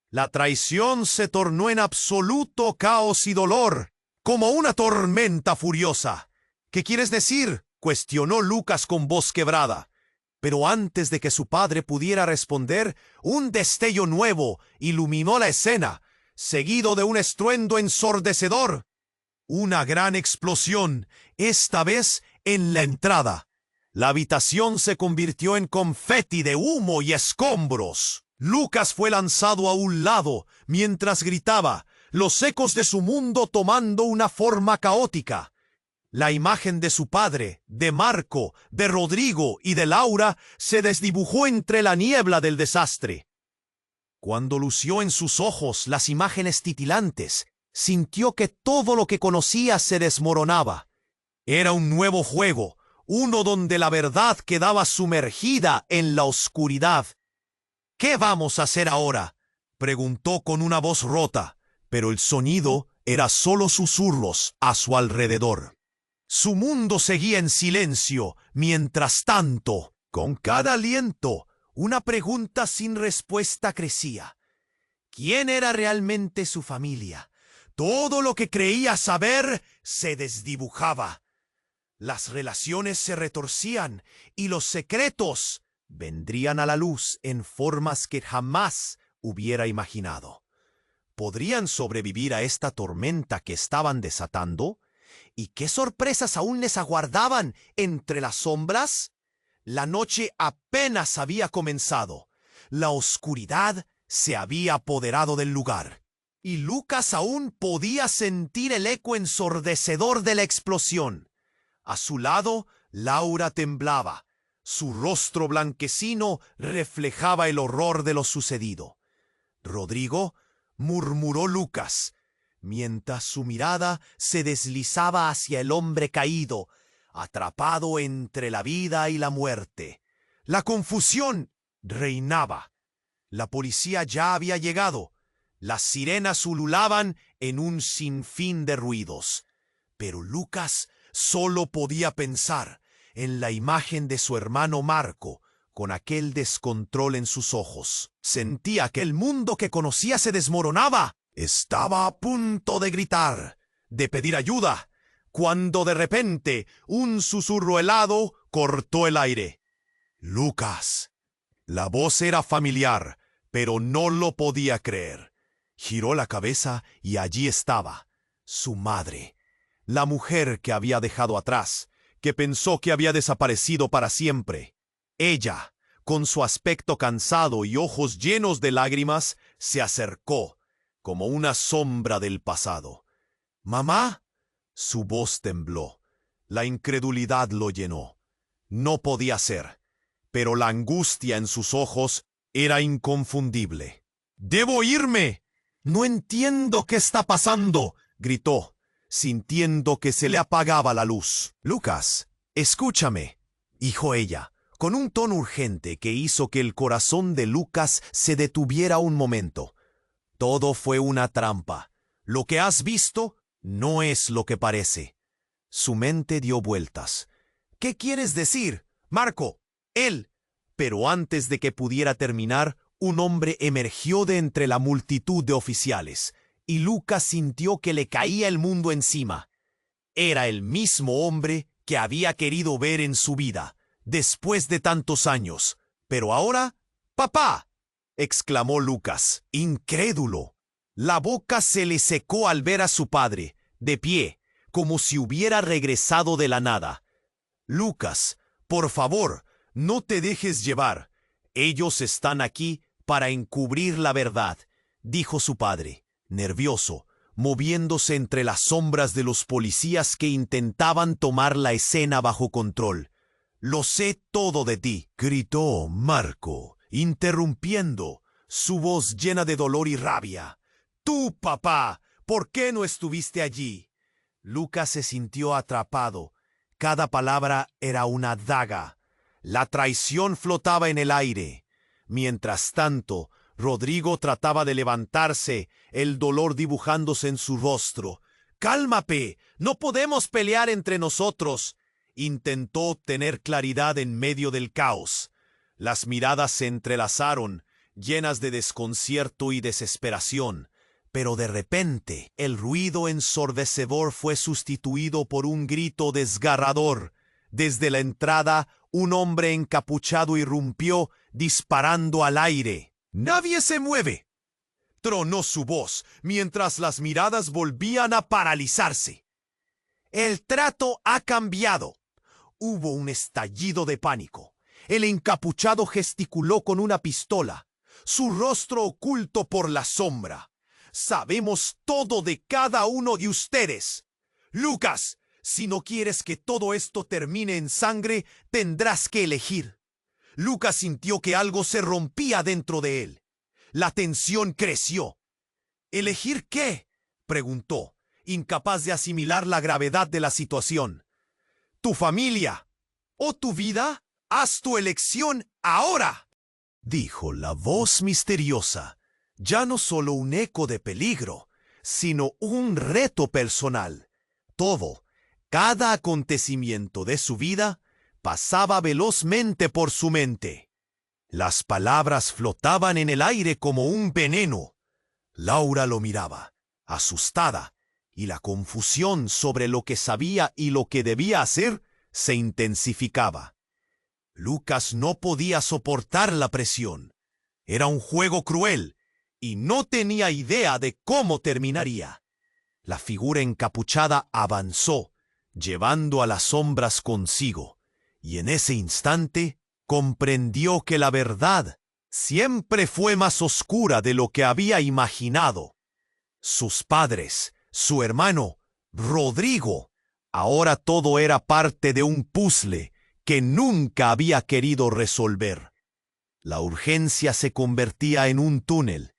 La traición se tornó en absoluto caos y dolor, como una tormenta furiosa. «¿Qué quieres decir?», cuestionó Lucas con voz quebrada. Pero antes de que su padre pudiera responder, un destello nuevo iluminó la escena, seguido de un estruendo ensordecedor. Una gran explosión, esta vez en la entrada. La habitación se convirtió en confeti de humo y escombros. Lucas fue lanzado a un lado mientras gritaba, los ecos de su mundo tomando una forma caótica. La imagen de su padre, de Marco, de Rodrigo y de Laura se desdibujó entre la niebla del desastre. Cuando lució en sus ojos las imágenes titilantes, sintió que todo lo que conocía se desmoronaba. Era un nuevo juego, uno donde la verdad quedaba sumergida en la oscuridad. «¿Qué vamos a hacer ahora?», preguntó con una voz rota, pero el sonido era solo susurros a su alrededor. Su mundo seguía en silencio, mientras tanto, con cada aliento, una pregunta sin respuesta crecía. ¿Quién era realmente su familia? Todo lo que creía saber se desdibujaba. Las relaciones se retorcían y los secretos vendrían a la luz en formas que jamás hubiera imaginado. ¿Podrían sobrevivir a esta tormenta que estaban desatando? ¿Y qué sorpresas aún les aguardaban entre las sombras? La noche apenas había comenzado. La oscuridad se había apoderado del lugar. Y Lucas aún podía sentir el eco ensordecedor de la explosión. A su lado, Laura temblaba. Su rostro blanquecino reflejaba el horror de lo sucedido. «Rodrigo», murmuró Lucas, mientras su mirada se deslizaba hacia el hombre caído, atrapado entre la vida y la muerte. La confusión reinaba. La policía ya había llegado. Las sirenas ululaban en un sinfín de ruidos. Pero Lucas solo podía pensar en la imagen de su hermano Marco, con aquel descontrol en sus ojos. Sentía que el mundo que conocía se desmoronaba. Estaba a punto de gritar, de pedir ayuda, cuando de repente un susurro helado cortó el aire. «Lucas». La voz era familiar, pero no lo podía creer. Giró la cabeza y allí estaba, su madre, la mujer que había dejado atrás, que pensó que había desaparecido para siempre. Ella, con su aspecto cansado y ojos llenos de lágrimas, se acercó, como una sombra del pasado. «¿Mamá?» Su voz tembló. La incredulidad lo llenó. No podía ser, pero la angustia en sus ojos era inconfundible. «¡Debo irme! No entiendo qué está pasando», gritó, sintiendo que se le apagaba la luz. «Lucas, escúchame», dijo ella, con un tono urgente que hizo que el corazón de Lucas se detuviera un momento. «Todo fue una trampa. Lo que has visto no es lo que parece». Su mente dio vueltas. «¿Qué quieres decir, Marco? Él». Pero antes de que pudiera terminar, un hombre emergió de entre la multitud de oficiales, y Lucas sintió que le caía el mundo encima. Era el mismo hombre que había querido ver en su vida, después de tantos años. Pero ahora, «¡Papá!», exclamó Lucas, incrédulo. La boca se le secó al ver a su padre, de pie, como si hubiera regresado de la nada. «Lucas, por favor, no te dejes llevar. Ellos están aquí para encubrir la verdad», dijo su padre, nervioso, moviéndose entre las sombras de los policías que intentaban tomar la escena bajo control. «Lo sé todo de ti», gritó Marco, interrumpiendo, su voz llena de dolor y rabia. «Tú, papá, ¿por qué no estuviste allí?». Lucas se sintió atrapado. Cada palabra era una daga. La traición flotaba en el aire. Mientras tanto, Rodrigo trataba de levantarse, el dolor dibujándose en su rostro. «¡Cálmate! ¡No podemos pelear entre nosotros!». Intentó obtener claridad en medio del caos. Las miradas se entrelazaron, llenas de desconcierto y desesperación. Pero de repente, el ruido ensordecedor fue sustituido por un grito desgarrador. Desde la entrada, un hombre encapuchado irrumpió, disparando al aire. «¡Nadie se mueve!», tronó su voz, mientras las miradas volvían a paralizarse. «El trato ha cambiado». Hubo un estallido de pánico. El encapuchado gesticuló con una pistola, su rostro oculto por la sombra. «Sabemos todo de cada uno de ustedes. Lucas, si no quieres que todo esto termine en sangre, tendrás que elegir». Lucas sintió que algo se rompía dentro de él. La tensión creció. «¿Elegir qué?», preguntó, incapaz de asimilar la gravedad de la situación. «¿Tu familia o tu vida? Haz tu elección ahora», dijo la voz misteriosa. Ya no solo un eco de peligro, sino un reto personal. Todo, cada acontecimiento de su vida, pasaba velozmente por su mente. Las palabras flotaban en el aire como un veneno. Laura lo miraba, asustada, y la confusión sobre lo que sabía y lo que debía hacer se intensificaba. Lucas no podía soportar la presión. Era un juego cruel, y no tenía idea de cómo terminaría. La figura encapuchada avanzó, llevando a las sombras consigo, y en ese instante comprendió que la verdad siempre fue más oscura de lo que había imaginado. Sus padres, su hermano, Rodrigo, ahora todo era parte de un puzzle que nunca había querido resolver. La urgencia se convertía en un túnel.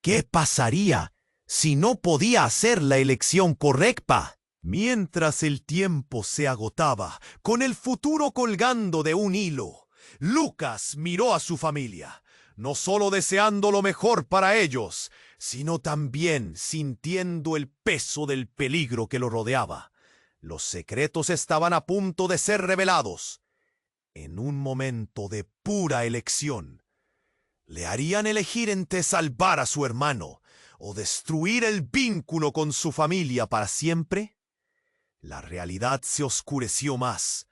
¿Qué pasaría si no podía hacer la elección correcta? Mientras el tiempo se agotaba, con el futuro colgando de un hilo, Lucas miró a su familia, no solo deseando lo mejor para ellos, sino también sintiendo el peso del peligro que lo rodeaba. Los secretos estaban a punto de ser revelados. En un momento de pura elección, le harían elegir entre salvar a su hermano o destruir el vínculo con su familia para siempre. La realidad se oscureció más.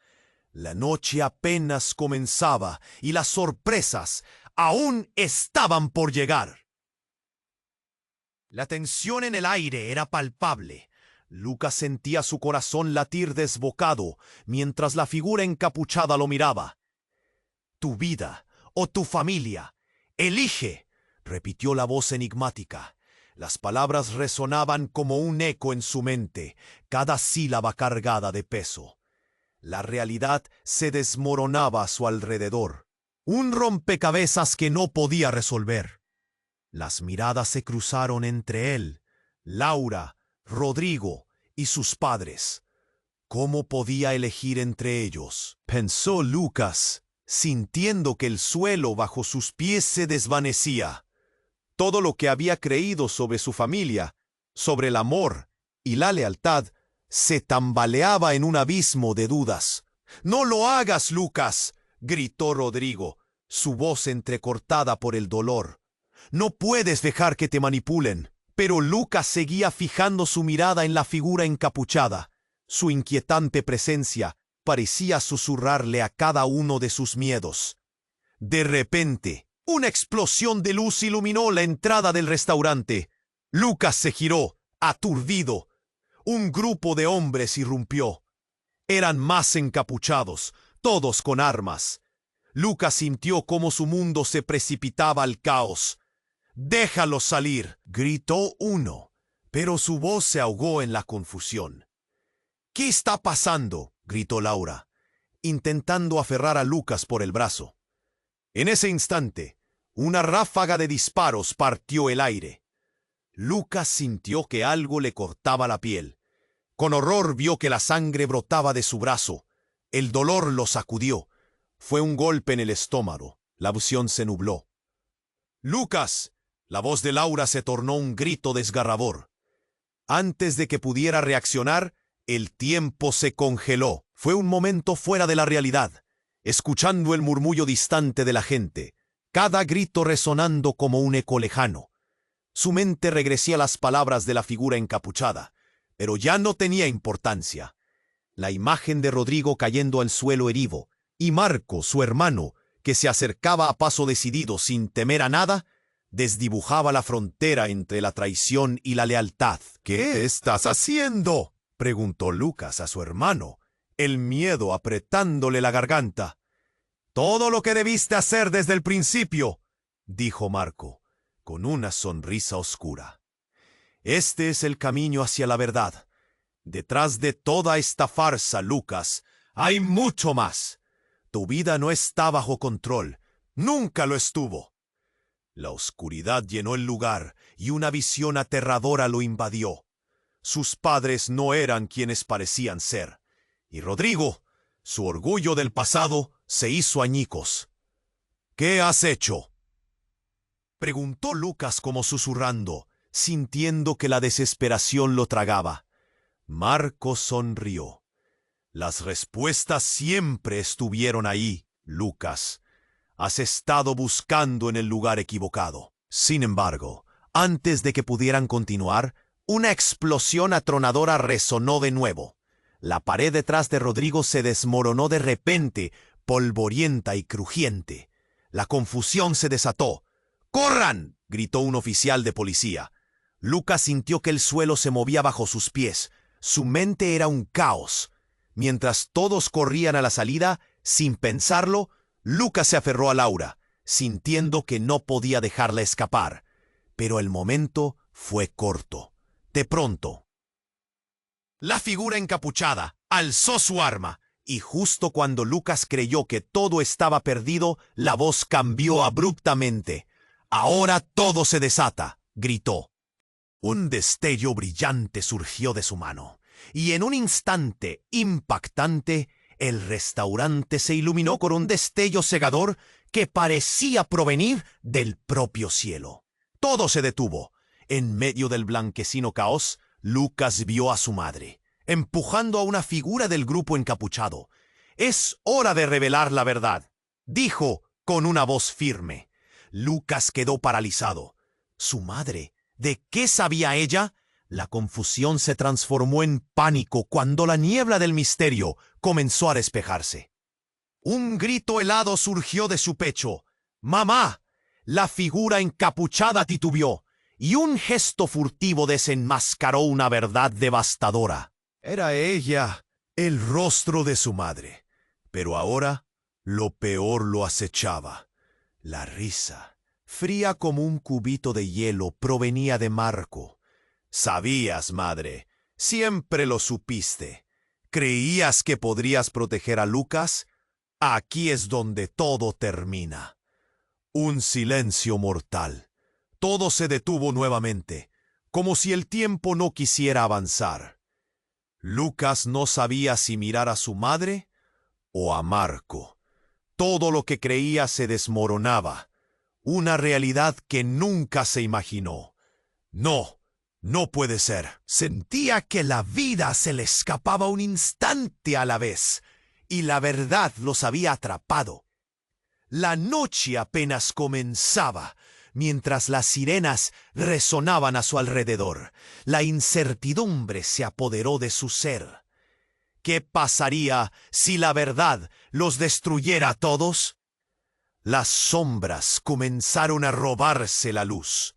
La noche apenas comenzaba y las sorpresas aún estaban por llegar. La tensión en el aire era palpable. Lucas sentía su corazón latir desbocado mientras la figura encapuchada lo miraba. «Tu vida o tu familia. Elige», repitió la voz enigmática. Las palabras resonaban como un eco en su mente, cada sílaba cargada de peso. La realidad se desmoronaba a su alrededor. Un rompecabezas que no podía resolver. Las miradas se cruzaron entre él, Laura, Rodrigo y sus padres. ¿Cómo podía elegir entre ellos?, pensó Lucas, sintiendo que el suelo bajo sus pies se desvanecía. Todo lo que había creído sobre su familia, sobre el amor y la lealtad, se tambaleaba en un abismo de dudas. «¡No lo hagas, Lucas!», gritó Rodrigo, su voz entrecortada por el dolor. «No puedes dejar que te manipulen». Pero Lucas seguía fijando su mirada en la figura encapuchada. Su inquietante presencia parecía susurrarle a cada uno de sus miedos. De repente, una explosión de luz iluminó la entrada del restaurante. Lucas se giró, aturdido. Un grupo de hombres irrumpió. Eran más encapuchados, todos con armas. Lucas sintió cómo su mundo se precipitaba al caos. «¡Déjalos salir!», gritó uno, pero su voz se ahogó en la confusión. «¿Qué está pasando?», gritó Laura, intentando aferrar a Lucas por el brazo. En ese instante, una ráfaga de disparos partió el aire. Lucas sintió que algo le cortaba la piel. Con horror vio que la sangre brotaba de su brazo. El dolor lo sacudió. Fue un golpe en el estómago. La visión se nubló. «¡Lucas!». La voz de Laura se tornó un grito desgarrador. Antes de que pudiera reaccionar, el tiempo se congeló. Fue un momento fuera de la realidad, escuchando el murmullo distante de la gente, cada grito resonando como un eco lejano. Su mente regresía a las palabras de la figura encapuchada, pero ya no tenía importancia. La imagen de Rodrigo cayendo al suelo herido, y Marco, su hermano, que se acercaba a paso decidido sin temer a nada, desdibujaba la frontera entre la traición y la lealtad. «¿Qué estás haciendo?», preguntó Lucas a su hermano, el miedo apretándole la garganta. «Todo lo que debiste hacer desde el principio», dijo Marco, con una sonrisa oscura. «Este es el camino hacia la verdad. Detrás de toda esta farsa, Lucas, hay mucho más. Tu vida no está bajo control. Nunca lo estuvo». La oscuridad llenó el lugar y una visión aterradora lo invadió. Sus padres no eran quienes parecían ser, y Rodrigo, su orgullo del pasado, se hizo añicos. «¿Qué has hecho?», preguntó Lucas como susurrando, sintiendo que la desesperación lo tragaba. Marco sonrió. «Las respuestas siempre estuvieron ahí, Lucas. Has estado buscando en el lugar equivocado». Sin embargo, antes de que pudieran continuar, una explosión atronadora resonó de nuevo. La pared detrás de Rodrigo se desmoronó de repente, polvorienta y crujiente. La confusión se desató. «¡Corran!», gritó un oficial de policía. Lucas sintió que el suelo se movía bajo sus pies. Su mente era un caos. Mientras todos corrían a la salida, sin pensarlo, Lucas se aferró a Laura, sintiendo que no podía dejarla escapar. Pero el momento fue corto. De pronto, la figura encapuchada alzó su arma, y justo cuando Lucas creyó que todo estaba perdido, la voz cambió abruptamente. «Ahora todo se desata», gritó. Un destello brillante surgió de su mano, y en un instante impactante, el restaurante se iluminó con un destello cegador que parecía provenir del propio cielo. Todo se detuvo. En medio del blanquecino caos, Lucas vio a su madre, empujando a una figura del grupo encapuchado. «Es hora de revelar la verdad», dijo con una voz firme. Lucas quedó paralizado. Su madre, ¿de qué sabía ella? La confusión se transformó en pánico cuando la niebla del misterio comenzó a despejarse. Un grito helado surgió de su pecho. «¡Mamá!». La figura encapuchada titubeó, y un gesto furtivo desenmascaró una verdad devastadora. Era ella, el rostro de su madre. Pero ahora, lo peor lo acechaba. La risa, fría como un cubito de hielo, provenía de Marco. «Sabías, madre, siempre lo supiste. ¿Creías que podrías proteger a Lucas? Aquí es donde todo termina». Un silencio mortal. Todo se detuvo nuevamente, como si el tiempo no quisiera avanzar. Lucas no sabía si mirar a su madre o a Marco. Todo lo que creía se desmoronaba. Una realidad que nunca se imaginó. No, no puede ser. Sentía que la vida se le escapaba un instante a la vez, y la verdad los había atrapado. La noche apenas comenzaba, mientras las sirenas resonaban a su alrededor. La incertidumbre se apoderó de su ser. ¿Qué pasaría si la verdad los destruyera a todos? Las sombras comenzaron a robarse la luz.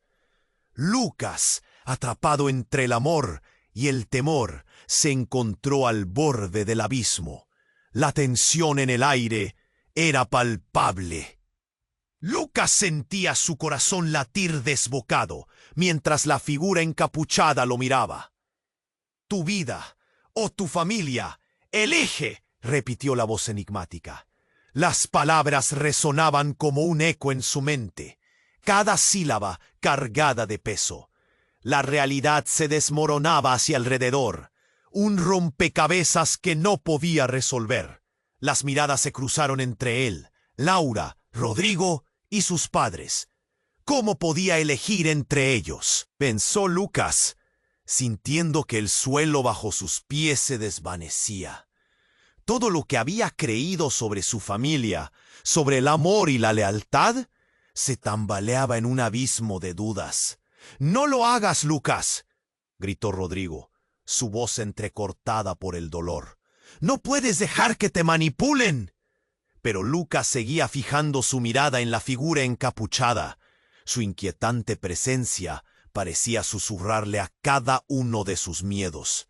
Lucas, atrapado entre el amor y el temor, se encontró al borde del abismo. La tensión en el aire era palpable. Lucas sentía su corazón latir desbocado, mientras la figura encapuchada lo miraba. «Tu vida o tu familia, elige», repitió la voz enigmática. Las palabras resonaban como un eco en su mente, cada sílaba cargada de peso. La realidad se desmoronaba hacia alrededor, un rompecabezas que no podía resolver. Las miradas se cruzaron entre él, Laura, Rodrigo y sus padres. ¿Cómo podía elegir entre ellos?, pensó Lucas, sintiendo que el suelo bajo sus pies se desvanecía. Todo lo que había creído sobre su familia, sobre el amor y la lealtad, se tambaleaba en un abismo de dudas. «No lo hagas, Lucas», gritó Rodrigo, su voz entrecortada por el dolor. «No puedes dejar que te manipulen». Pero Lucas seguía fijando su mirada en la figura encapuchada. Su inquietante presencia parecía susurrarle a cada uno de sus miedos.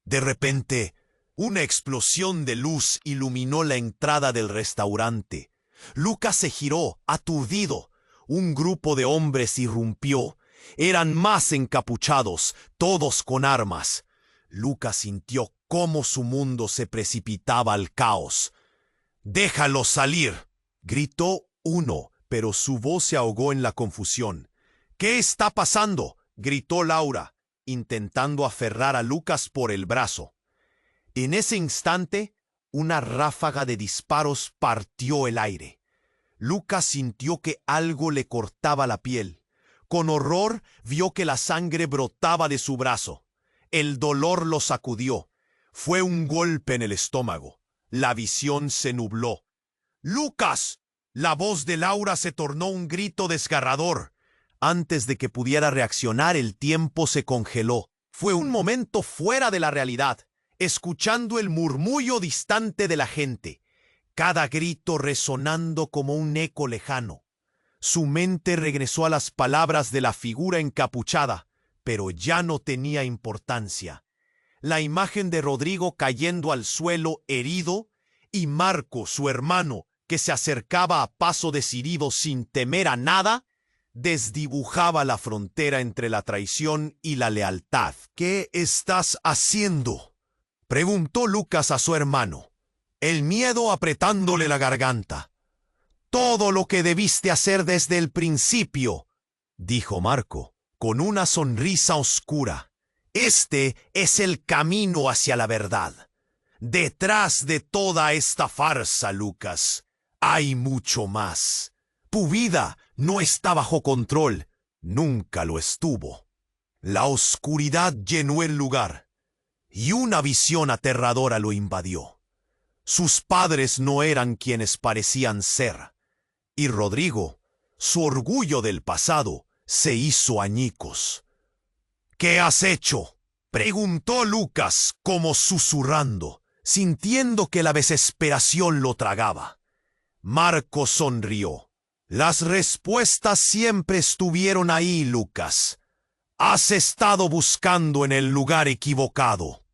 De repente, una explosión de luz iluminó la entrada del restaurante. Lucas se giró, aturdido. Un grupo de hombres irrumpió. Eran más encapuchados, todos con armas. Lucas sintió cómo su mundo se precipitaba al caos. «¡Déjalos salir!», gritó uno, pero su voz se ahogó en la confusión. «¿Qué está pasando?», gritó Laura, intentando aferrar a Lucas por el brazo. En ese instante, una ráfaga de disparos partió el aire. Lucas sintió que algo le cortaba la piel. Con horror vio que la sangre brotaba de su brazo. El dolor lo sacudió. Fue un golpe en el estómago. La visión se nubló. «¡Lucas!». La voz de Laura se tornó un grito desgarrador. Antes de que pudiera reaccionar, el tiempo se congeló. Fue un momento fuera de la realidad, escuchando el murmullo distante de la gente, cada grito resonando como un eco lejano. Su mente regresó a las palabras de la figura encapuchada, pero ya no tenía importancia. La imagen de Rodrigo cayendo al suelo herido y Marco, su hermano, que se acercaba a paso decidido sin temer a nada, desdibujaba la frontera entre la traición y la lealtad. ¿Qué estás haciendo?, preguntó Lucas a su hermano, el miedo apretándole la garganta. Todo lo que debiste hacer desde el principio, dijo Marco, con una sonrisa oscura. Este es el camino hacia la verdad. Detrás de toda esta farsa, Lucas, hay mucho más. Tu vida no está bajo control, nunca lo estuvo. La oscuridad llenó el lugar y una visión aterradora lo invadió. Sus padres no eran quienes parecían ser, y Rodrigo, su orgullo del pasado, se hizo añicos. ¿Qué has hecho?, preguntó Lucas, como susurrando, sintiendo que la desesperación lo tragaba. Marco sonrió. Las respuestas siempre estuvieron ahí, Lucas. Has estado buscando en el lugar equivocado.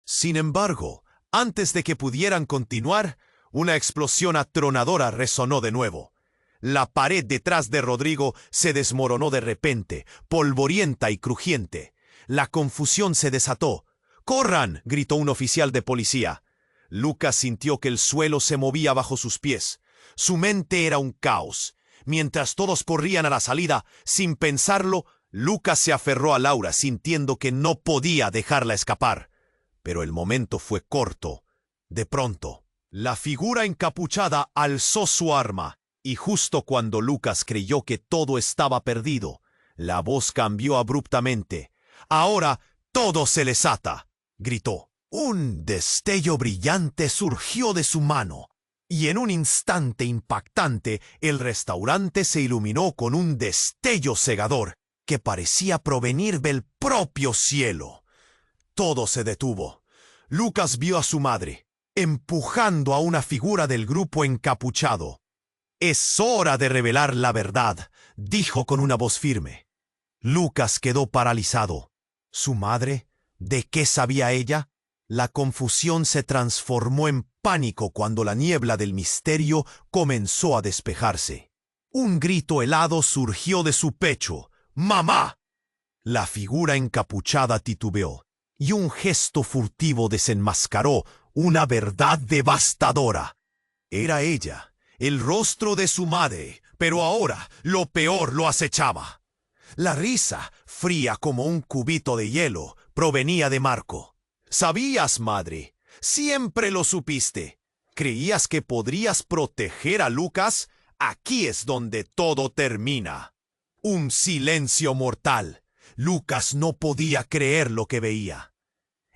Sin embargo, antes de que pudieran continuar, una explosión atronadora resonó de nuevo. La pared detrás de Rodrigo se desmoronó de repente, polvorienta y crujiente. La confusión se desató. ¡Corran!, gritó un oficial de policía. Lucas sintió que el suelo se movía bajo sus pies. Su mente era un caos. Mientras todos corrían a la salida, sin pensarlo, Lucas se aferró a Laura, sintiendo que no podía dejarla escapar. Pero el momento fue corto. De pronto, la figura encapuchada alzó su arma, y justo cuando Lucas creyó que todo estaba perdido, la voz cambió abruptamente. «Ahora todo se les ata», gritó. Un destello brillante surgió de su mano, y en un instante impactante el restaurante se iluminó con un destello cegador que parecía provenir del propio cielo. Todo se detuvo. Lucas vio a su madre, empujando a una figura del grupo encapuchado. «Es hora de revelar la verdad», dijo con una voz firme. Lucas quedó paralizado. ¿Su madre? ¿De qué sabía ella? La confusión se transformó en pánico cuando la niebla del misterio comenzó a despejarse. Un grito helado surgió de su pecho. «¡Mamá!». La figura encapuchada titubeó, y un gesto furtivo desenmascaró una verdad devastadora. Era ella, el rostro de su madre, pero ahora lo peor lo acechaba. La risa, fría como un cubito de hielo, provenía de Marco. «Sabías, madre, siempre lo supiste. ¿Creías que podrías proteger a Lucas? Aquí es donde todo termina». Un silencio mortal. Lucas no podía creer lo que veía.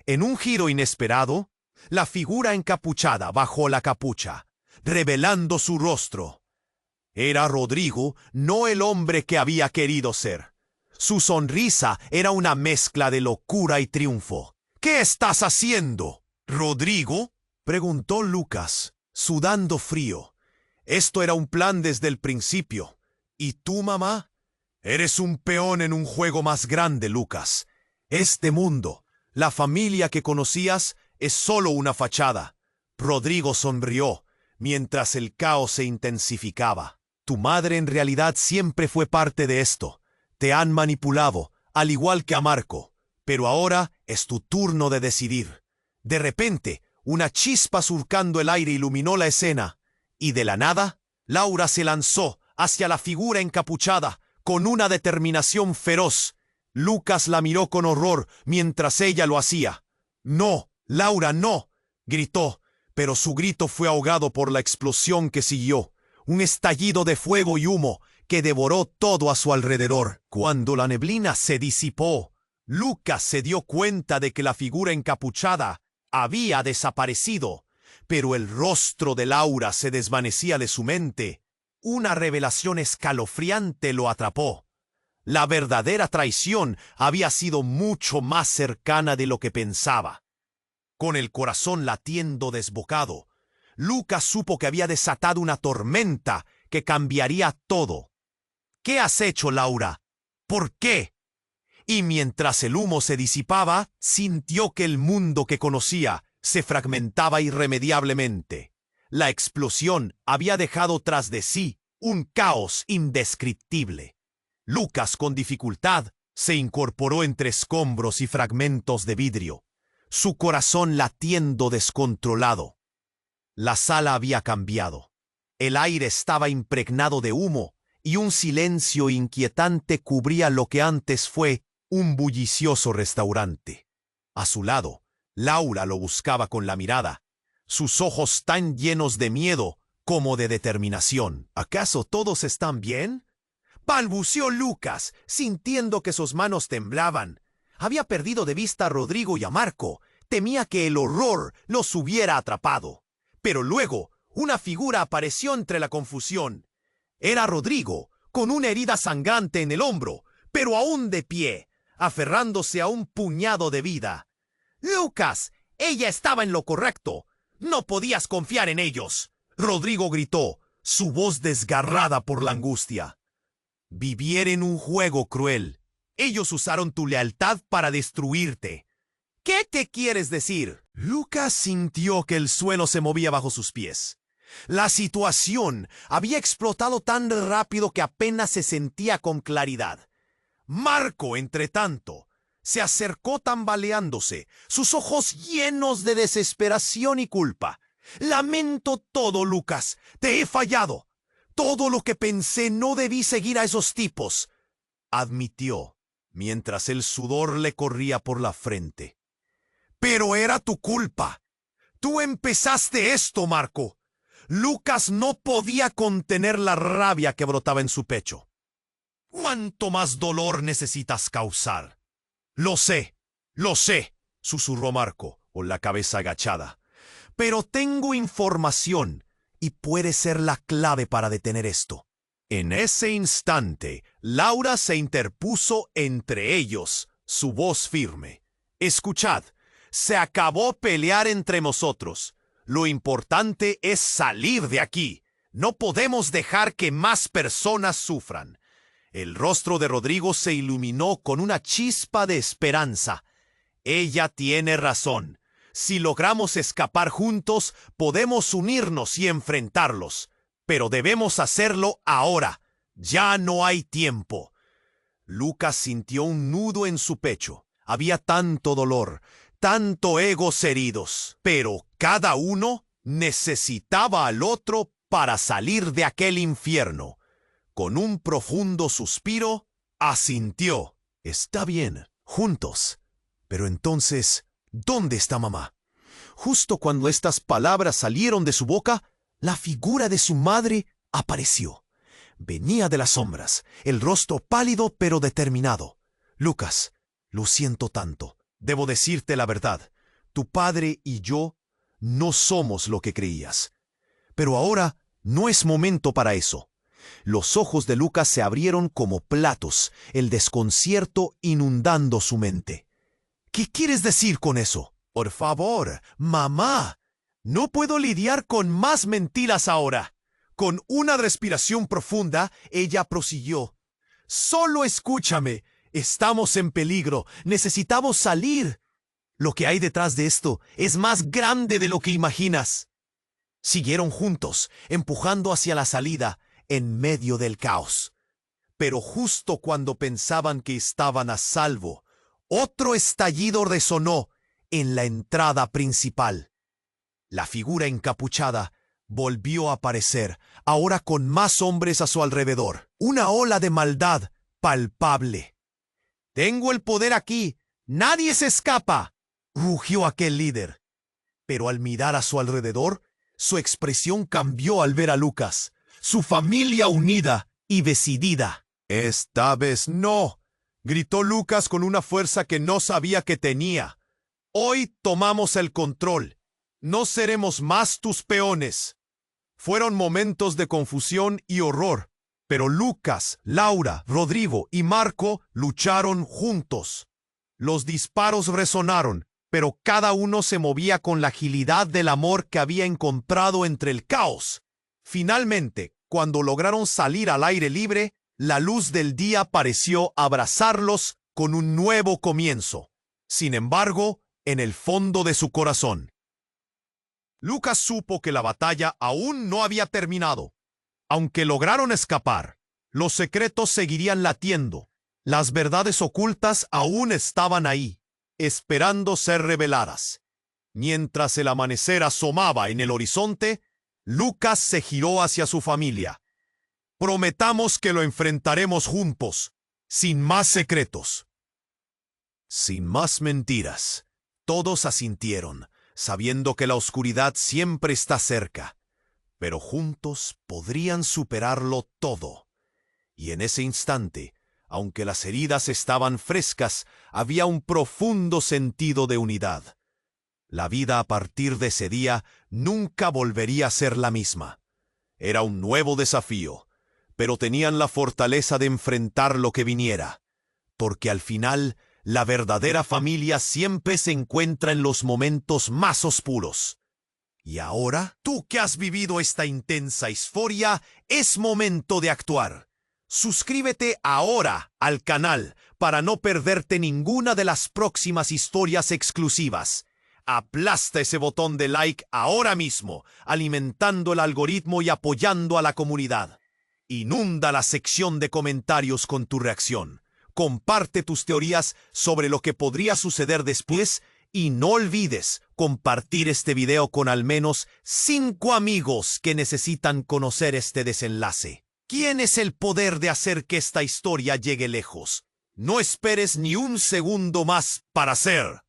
En un giro inesperado, la figura encapuchada bajó la capucha, revelando su rostro. Era Rodrigo, no el hombre que había querido ser. Su sonrisa era una mezcla de locura y triunfo. «¿Qué estás haciendo, Rodrigo?», preguntó Lucas, sudando frío. «Esto era un plan desde el principio. ¿Y tú, mamá?». «Eres un peón en un juego más grande, Lucas. Este mundo, la familia que conocías, es solo una fachada». Rodrigo sonrió, mientras el caos se intensificaba. «Tu madre en realidad siempre fue parte de esto. Te han manipulado, al igual que a Marco. Pero ahora es tu turno de decidir». De repente, una chispa surcando el aire iluminó la escena, y de la nada, Laura se lanzó hacia la figura encapuchada, con una determinación feroz. Lucas la miró con horror mientras ella lo hacía. «No, Laura, no», gritó, pero su grito fue ahogado por la explosión que siguió, un estallido de fuego y humo que devoró todo a su alrededor. Cuando la neblina se disipó, Lucas se dio cuenta de que la figura encapuchada había desaparecido, pero el rostro de Laura se desvanecía de su mente. Una revelación escalofriante lo atrapó. La verdadera traición había sido mucho más cercana de lo que pensaba. Con el corazón latiendo desbocado, Lucas supo que había desatado una tormenta que cambiaría todo. ¿Qué has hecho, Laura? ¿Por qué? Y mientras el humo se disipaba, sintió que el mundo que conocía se fragmentaba irremediablemente. La explosión había dejado tras de sí un caos indescriptible. Lucas, con dificultad, se incorporó entre escombros y fragmentos de vidrio, su corazón latiendo descontrolado. La sala había cambiado. El aire estaba impregnado de humo y un silencio inquietante cubría lo que antes fue un bullicioso restaurante. A su lado, Laura lo buscaba con la mirada, sus ojos tan llenos de miedo como de determinación. ¿Acaso todos están bien?, balbuceó Lucas, sintiendo que sus manos temblaban. Había perdido de vista a Rodrigo y a Marco. Temía que el horror los hubiera atrapado. Pero luego, una figura apareció entre la confusión. Era Rodrigo, con una herida sangrante en el hombro, pero aún de pie, aferrándose a un puñado de vida. «Lucas, ella estaba en lo correcto. No podías confiar en ellos», Rodrigo gritó, su voz desgarrada por la angustia. «Vivir en un juego cruel. Ellos usaron tu lealtad para destruirte». «¿Qué te quieres decir?». Lucas sintió que el suelo se movía bajo sus pies. La situación había explotado tan rápido que apenas se sentía con claridad. Marco, entretanto, se acercó tambaleándose, sus ojos llenos de desesperación y culpa. «Lamento todo, Lucas. Te he fallado. Todo lo que pensé, no debí seguir a esos tipos», admitió, mientras el sudor le corría por la frente. «Pero era tu culpa. Tú empezaste esto, Marco». Lucas no podía contener la rabia que brotaba en su pecho. «¿Cuánto más dolor necesitas causar?». lo sé», susurró Marco, con la cabeza agachada. «Pero tengo información y puede ser la clave para detener esto». En ese instante, Laura se interpuso entre ellos, su voz firme. «Escuchad, se acabó pelear entre nosotros. Lo importante es salir de aquí. No podemos dejar que más personas sufran». El rostro de Rodrigo se iluminó con una chispa de esperanza. «Ella tiene razón. Si logramos escapar juntos, podemos unirnos y enfrentarlos. Pero debemos hacerlo ahora. Ya no hay tiempo». Lucas sintió un nudo en su pecho. Había tanto dolor, tanto egos heridos, pero cada uno necesitaba al otro para salir de aquel infierno. Con un profundo suspiro, asintió. «Está bien, juntos. Pero entonces, ¿dónde está mamá?». Justo cuando estas palabras salieron de su boca, la figura de su madre apareció. Venía de las sombras, el rostro pálido pero determinado. «Lucas, lo siento tanto. Debo decirte la verdad. Tu padre y yo no somos lo que creías. Pero ahora no es momento para eso». Los ojos de Lucas se abrieron como platos, el desconcierto inundando su mente. «¿Qué quieres decir con eso?». «Por favor, mamá. No puedo lidiar con más mentiras ahora». Con una respiración profunda, ella prosiguió. «Solo escúchame. Estamos en peligro. Necesitamos salir. Lo que hay detrás de esto es más grande de lo que imaginas». Siguieron juntos, empujando hacia la salida, en medio del caos. Pero justo cuando pensaban que estaban a salvo, otro estallido resonó en la entrada principal. La figura encapuchada volvió a aparecer, ahora con más hombres a su alrededor. Una ola de maldad palpable. «Tengo el poder aquí. Nadie se escapa», rugió aquel líder. Pero al mirar a su alrededor, su expresión cambió al ver a Lucas, su familia unida y decidida. «Esta vez no», gritó Lucas con una fuerza que no sabía que tenía. «Hoy tomamos el control. No seremos más tus peones». Fueron momentos de confusión y horror, pero Lucas, Laura, Rodrigo y Marco lucharon juntos. Los disparos resonaron, pero cada uno se movía con la agilidad del amor que había encontrado entre el caos. Finalmente, cuando lograron salir al aire libre, La luz del día pareció abrazarlos con un nuevo comienzo. Sin embargo, en el fondo de su corazón, Lucas supo que la batalla aún no había terminado. Aunque lograron escapar, los secretos seguirían latiendo. Las verdades ocultas aún estaban ahí, esperando ser reveladas. Mientras el amanecer asomaba en el horizonte, Lucas se giró hacia su familia. Prometamos que lo enfrentaremos juntos, sin más secretos. Sin más mentiras. Todos asintieron, sabiendo que la oscuridad siempre está cerca, pero juntos podrían superarlo todo. Y en ese instante, aunque las heridas estaban frescas, había un profundo sentido de unidad. La vida a partir de ese día nunca volvería a ser la misma. Era un nuevo desafío, pero tenían la fortaleza de enfrentar lo que viniera, porque al final la verdadera familia siempre se encuentra en los momentos más oscuros. Y ahora, tú que has vivido esta intensa historia, es momento de actuar. Suscríbete ahora al canal para no perderte ninguna de las próximas historias exclusivas. Aplasta ese botón de like ahora mismo, alimentando el algoritmo y apoyando a la comunidad. Inunda la sección de comentarios con tu reacción. Comparte tus teorías sobre lo que podría suceder después y no olvides compartir este video con al menos 5 amigos que necesitan conocer este desenlace. ¿Quién es el poder de hacer que esta historia llegue lejos? No esperes ni un segundo más para hacer